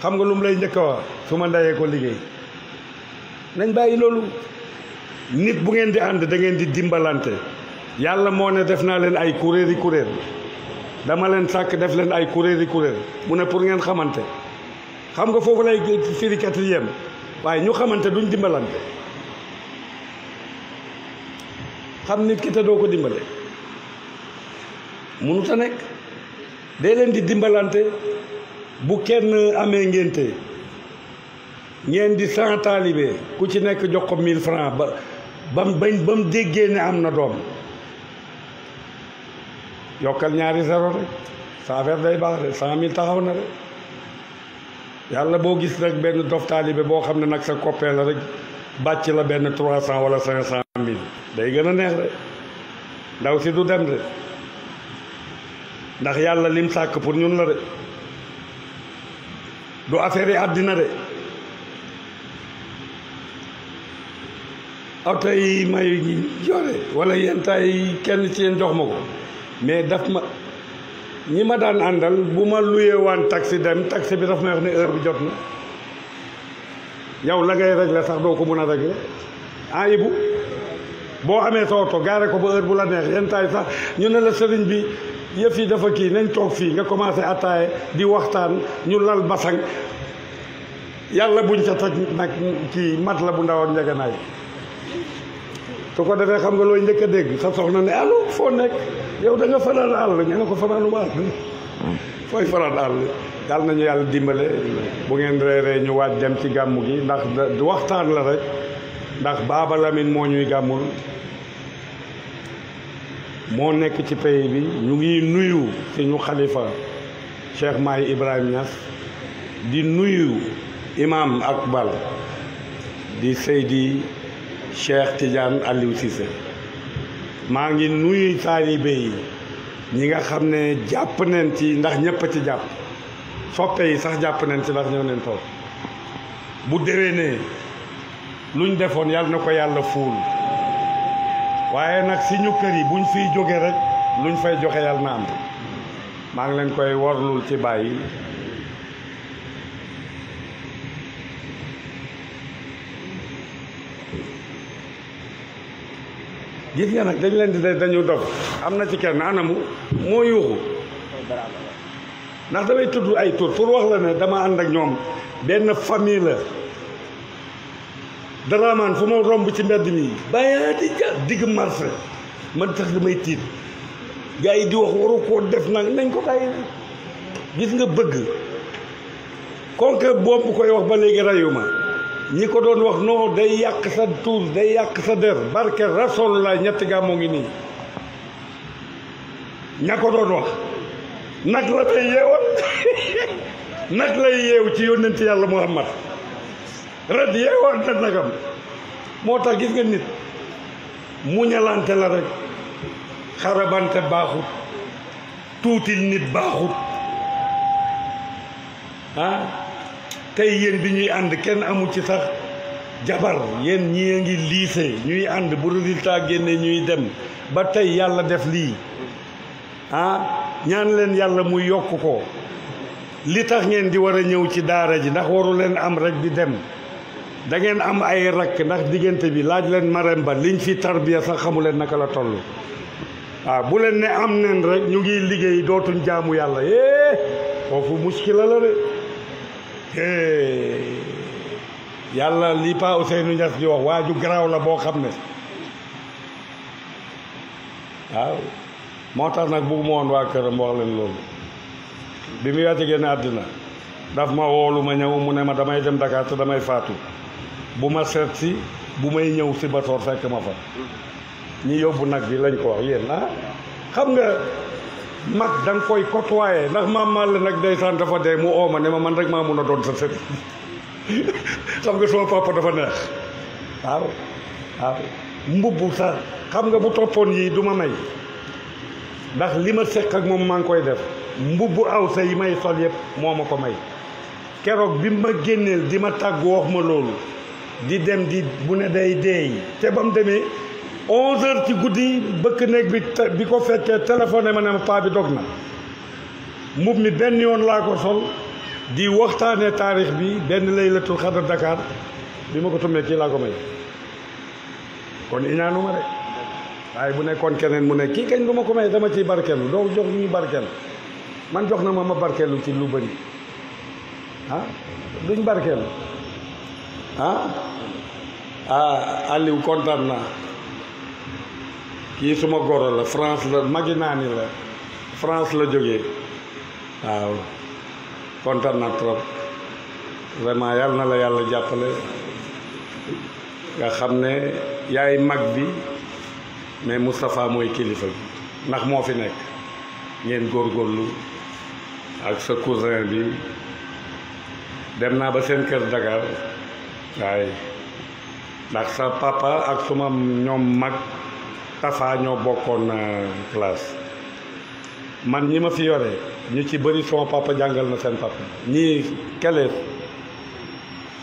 xam nga lu mu lay njëkk a wax su ma ndeyee ko liggéey nañ bàyyi loolu nit bu ngeen di ànd da ngeen di dimbalante yàlla moo ne def naa leen ay kuréeli kuréel dama leen sàkk def leen ay kuréeli kuréel mu ne pour ngeen xamante xam nga foofu lay firi 4e waaye ñu xamante duñ dimbalante xam nit ki te doo ko dimbale mënut a nekk dee leen di dimbalante bu kenn amee ngénte ngeen di 100 taalibe ku ci nekk jox ko 1000 francs ba mu déggee ne am na doom yokkal ñaari zéro rek sa affaire day baax de 100000 taxaw na rek yàlla boo gis rek benn dof taalibe boo xam ne nag sa copain la rek bàcc la benn 300 wala 500000 day gën a neex de ndaw si du dem de ndax yàlla lim sàkk pour ñun la de du affaire yi àddina de oto yi may yore wala yenn tay kenn ci yéen jox ma ko mais daf ma ñi ma daan àndal bu ma luyee waan taxi dem taxi bi daf may wax ne heure bi jot na yow la ngay régler sax doo ko mën a régler Ibu boo amee sa oto gaare ko ba heure bu la neex yenn tay sax ñu ne la sëriñ bi yëf yi dafa kii nañ toog fii nga commencé attaaye di waxtaan ñu lal basang yàlla buñ ca toj nag kii mat la bu ndaw ak njaganaay su ko defee xam nga looy njëkk a dégg sa soxna ne allo foo nekk yow da nga fanaan àll nga ne ko fanaanu àll fooy fanaan àll yàlla nañu yàlla dimbale bu ngeen reeree ñu waaj dem ci gàmmu gi ndax waxtaan la rek ndax Baaba Lamine moo ñuy gàmmul moo nekk ci pays bi ñu ngi nuyu suñu xalifa Cheikh Mahi Ibrahima Niass di nuyu imam Akbar di Seydi Cheikh Tidiane Aliou Cissé maa ngi nuyu taalibe yi ñi nga xam ne jàpp nañ ci ndax ñëpp a ci jàpp soppe yi sax jàpp nañ ci ndax ñëw neen toog bu déwénee luñ defoon yàlla na ko yàlla fuul waaye nag si ñu kër yi buñ fiy jóge rek luñ fay joxe yàlla na am maa ngi leen koy warlul ci bàyyi gis nga nag dañ leen di dañu dof am na ci kenn anamu moo yuuxu ndax damay tudd ay tur pour wax la ne dama ànd ak ñoom benn famille la Dramane fu ma romb ci mbedd mi bàyyaati ja digg marché man tax damay tiit gars yi di wax waru koo def nag nañ ko bàyyi gis nga bëgg konke boobu koy wax ba léegi rayuma ñi ko doon wax non day yàq sa tuur day yàq sa der barke Rasulullah ñetti gàmmoo ngi nii ña ko doon wax nag la day yeewal nag lay yeew ci yónnent yàlla Muhammad ret yeewal na nagam moo tax gis nga nit muñalante la rek xarabante baaxut tuutil nit baaxut ah tey yéen bi ñuy ànd kenn amu ci sax jabar yéen ñi a ngi lycée ñuy ànd bu résultat génne ñuy dem ba tey yàlla def lii ah ñaan leen yàlla muy yokk ko li tax ngeen di war a ñëw ci daara ji ndax waru leen am rek di dem da ngeen am ay rakk ndax diggante bi laaj leen marem ba liñ fi tarbiya sax xamu leen naka la toll waaw bu leen ne am nen rek ñu ngi liggéey dootuñ jaamu yàlla foofu muskila la de yàlla li Pa Ousseynou Niass di wax waaju garaaw la boo xam ne waaw moo tax nag bëgguma woon waa këram wax leen loolu bi mu wàcc génn àddina daf ma woolu ma ñëw mu ne ma damay dem Dakar te damay faatu bu ma seet si bu may ñëw si Batoor fekk ma fa ñi yóbbu nag bi lañ ko wax yéen xam nga mag da nga koy côtoyer ndax maam Malle nag ndeysaan dafa dee mu ooma ne ma man rek maa mun a doon sa sët xam nga sama papa dafa neex waaw mbubb sax xam nga bu toppoon yii du ma may ndax li ma seq ak moom maa ngi koy def mbubbu aw sa yi may sol yëpp moo ma ko may keroog bi ma génneel di ma tàggu wax ma loolu di dem di bu ne day deey te ba mu demee 11h ci guddi bëkk néeg bi ko fekkee téléphoné ma ne ma paa bi dog na mbub mi benn yoon laa ko sol di waxtaanee taarix bi benn laylatul xadar Dakar bi ma ko tummee kii laa ko may kon iñaanu ma de waaye bu nekkoon keneen mu ne kii kañ du ma ko may dama ciy barkeelu doo jox ñuy barkeelu man jox na ma barkeelu ci lu bëri duñ barkeelu Aliou kontaan naa kii suma goro la France la magi naa ni la France la jógee waaw kontaan naa trop vraiment yàlla na la yàlla jàppale nga xam ne yaay mag bi mais Moustapha mooy kilifa bi ndax moo fi nekk ngeen góorgóorlu ak sa cousin bi dem naa ba seen kër Dakar waaye ndax sa papa ak suma ñoom mag Tafa ñoo bokkoon classe man ñi ma fi yore ñu ci bëri sama papa jàngal na seen papa ñii keleef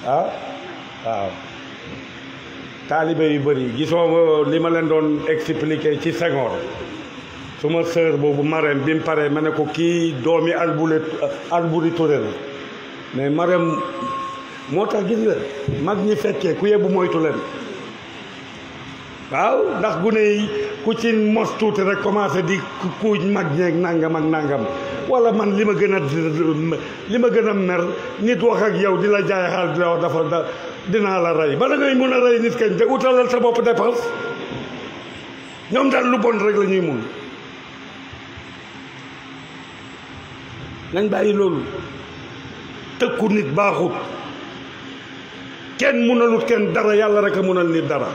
waaw taalibe yu bëri gisoo li ma leen doon expliquer ci Senghor suma sœur boobu Marème bi mu paree ma ne ko kii doomi Alboury Touré la mais Marème moo tax gis nga mag ñi fekkee ku yebbu moytu leen waaw ndax gune yi ku ci mos tuuti rek commencé di kuuj mag ñeeg nangam ak nangam wala man li ma gën a mer nit wax ak yow di la jaay xaal di la wax dinaa la rey bala ngay mun a rey nit kañ te utalal sa bopp dépense ñoom daal lu bon rek la ñuy mun. nañ bàyyi loolu tëkku nit baaxut kenn munalut kenn dara yàlla rek a munal nit dara.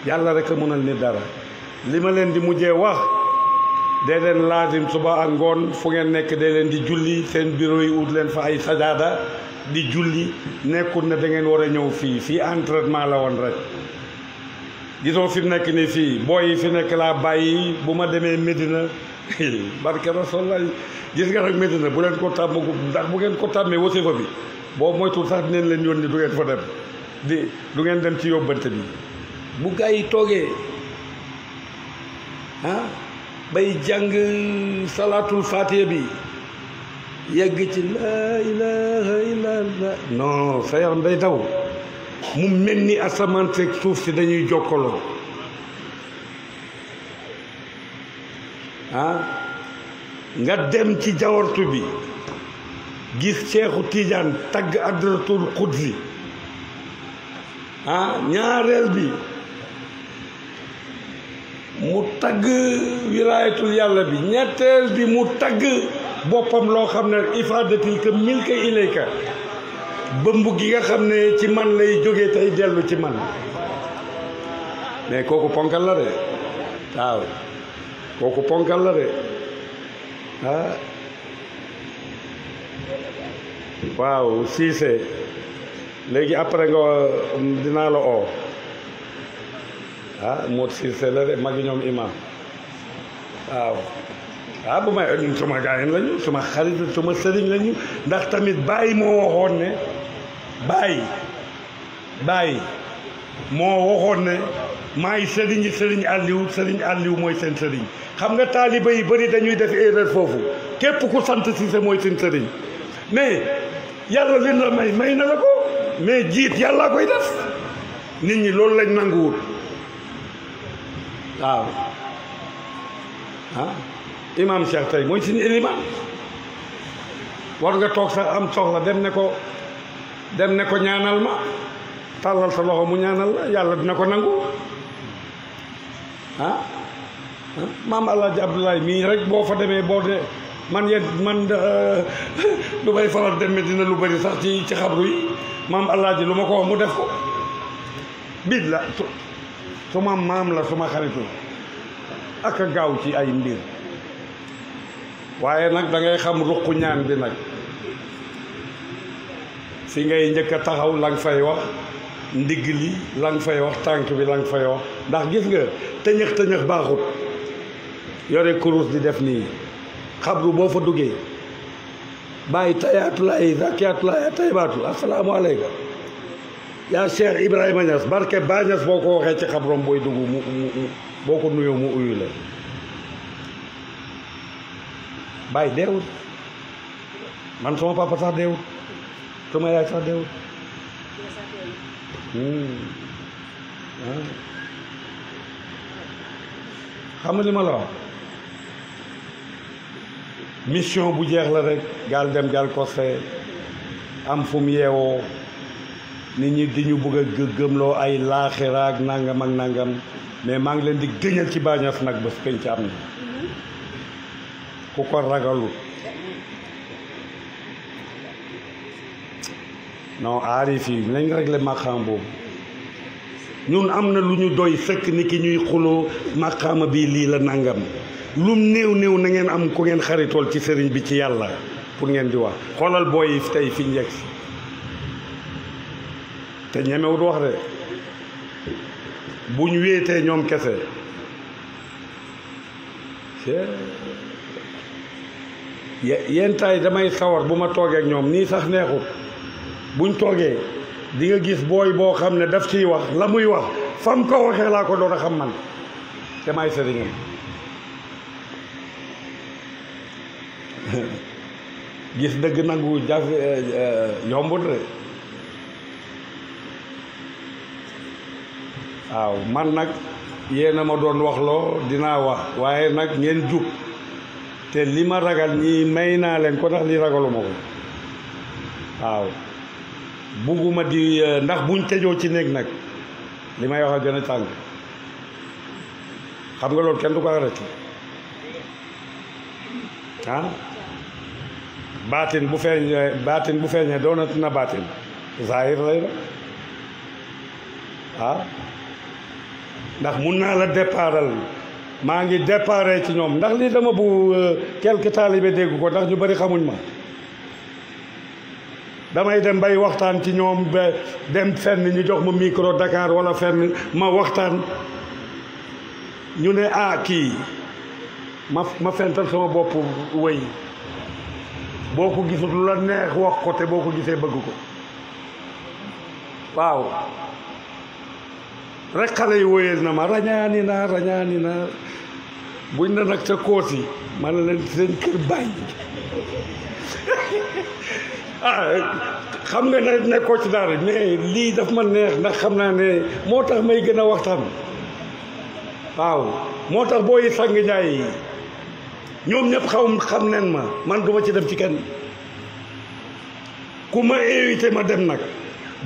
yàlla rek a munal nit dara li ma leen di mujjee wax dee leen laasim suba ak ngoon fu ngeen nekk dee leen di julli seen bureau yi ut leen fa ay sajaada di julli nekkul ne da ngeen war a ñëw fii entraînement la woon rek. gisoo fi nekk ni fii booy yi fi nekk laa bàyyi bu ma demee Medina barke Rasulullah gis nga nag Medina bu leen ko tàmm ndax bu ngeen ko tàmmee wasifa bi boobu moytul sax dinañ leen yónni du ngeen fa dem du ngeen dem ci yóbbante bi. bu gaa yi toogee bay jàng salaatul fatiha bi yegg ci laa ilaha illallah non sa yaram day daw mu mel ni asamaan seeg suuf si dañuy jokkaloo nga dem ci jawartu bi gis Seexu Tijaan tagg adratul qudsi ñaareel bi mu tagg wilaayatul yàlla bi ñetteel bi mu tagg boppam loo xam ne ifaadatil ka milka ilayka bëmb gi nga xam ne ci man lay jógee tey dellu ci man mais kooku ponkal la de waaw kooku ponkal la de waaw Cissé léegi après nga dinaa la oo moo Cissé la de magi ñoom imam waaw bu may suma gaayen lañu suma xarit suma sëriñ lañu ndax tamit bàyyi moo waxoon ne bàyyi moo waxoon ne maay sëriñ Aliou mooy seen sëriñ xam nga taaliba yi bëri dañuy def erreur foofu képp ku sant Cissé mooy seen sëriñ mais yàlla leen la may na la ko mais jiit yàlla koy def nit ñi loolu lañ nanguwul waaw imam Cheikh tey mooy suñu éliman war nga toog sax am soxla dem ne ko ñaanal ma tàllal sa loxo mu ñaanal la yàlla dina ko nangu maam Alaaji Abdoulaye mii rek boo fa demee boo de man lu may faral dem dina lu bëri sax ci xabru yi maam Alaaji lu ma ko wax mu def ko biit la suma maam la suma xaritu ak a gaaw ci ay mbir waaye nag da ngay xam ruqu ñaan bi nag fi ngay njëkk a taxaw la nga fay wax ndigg li la nga fay wax tànk bi la nga fay wax ndax gis nga tëñëx baaxut yore kurus di def nii xabru boo fa duggee bàyyi tayaatulaay zakiyaatulaay taybaatu asalaamaaleykum yaa Cheikh Ibrahima Niass barke Ba Niass boo ko waxee ci xabrom booy dugg mu boo ko nuyoo mu uyu la bàyyi deewut man sama papa sax deewut sama yaay sax deewut xam nga li ma la wax mission bu jeex la rek gaal dem gaal koste am fu mu yeewoo nit ñi di ñu bëgg a gëmloo ay laaxira ak nangam ak nangam mais maa ngi leen di gëñal ci Baay Ñas nag bés penc am na ku ko ragalu non aarif yi nañ réglé maqaam boobu ñun am na lu ñu doy sëkk ni ki ñuy xuloo maqaama bi lii la nangam lum néew na ngeen am ku ngeen xaritool ci sëriñ bi ci yàlla pour ngeen di wax xoolal booy yi tey fi ñu yegg si te ñemewut wax de buñ wéetee ñoom kese yenn taay damay sawar bu ma toogee ak ñoom nii sax neexut buñ toogee di nga gis booy boo xam ne daf ciy wax la muy wax fam ko waxee laa ko doon a xam man te may sëriñam gis dëgg nangu jafe yombut de waaw man nag yéen a ma doon wax loo dinaa wax waaye nag ngeen jub te li ma ragal ñii may naa leen ko tax li ragaluma ko waaw bugguma di ndax buñ tëjoo ci néeg nag li may wax a gën a tàng xam nga loolu kenn du ko arrêté ah baatin bu feeñee doonat na baatin zahir lay la ah ndax mun naa la départal maa ngi déparé ci ñoom ndax lii dama bu quelque taalibe dégg ko ndax ñu bari xamuñ ma damay dem bay waxtaan ci ñoom ba dem fenn ñu jox ma micro Dakar wala fenn ma waxtaan ñu ne kii ma fental sama bopp wëy boo ko gisul lu la neex wax ko te boo ko gisee bëgg ko waaw rek xale yi wóyeel na ma rañaani naa buñ na nag ca koosi ma ne leen seen kër bàyyi xam nga ne nekkoo ci dara mais lii daf ma neex ndax xam naa ne moo tax may gën a waxtaan waaw moo tax booy sang njaay yi ñoom ñëpp xam nen ma man duma ci dem ci kenn ku ma invité ma dem nag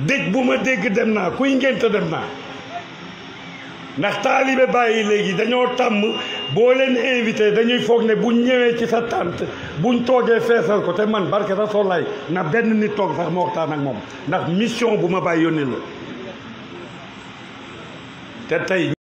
dëj bu ma dégg dem naa kuy ngénte dem naa ndax taalibe bàyyi léegi dañoo tàmm boo leen invité dañuy foog ne buñ ñëwee ci sa tànt buñ toogee feesal ko te man barke Rasulaay na benn nit toog sax ma waxtaan ak moom ndax mission bu ma bàyyi yónni la te tey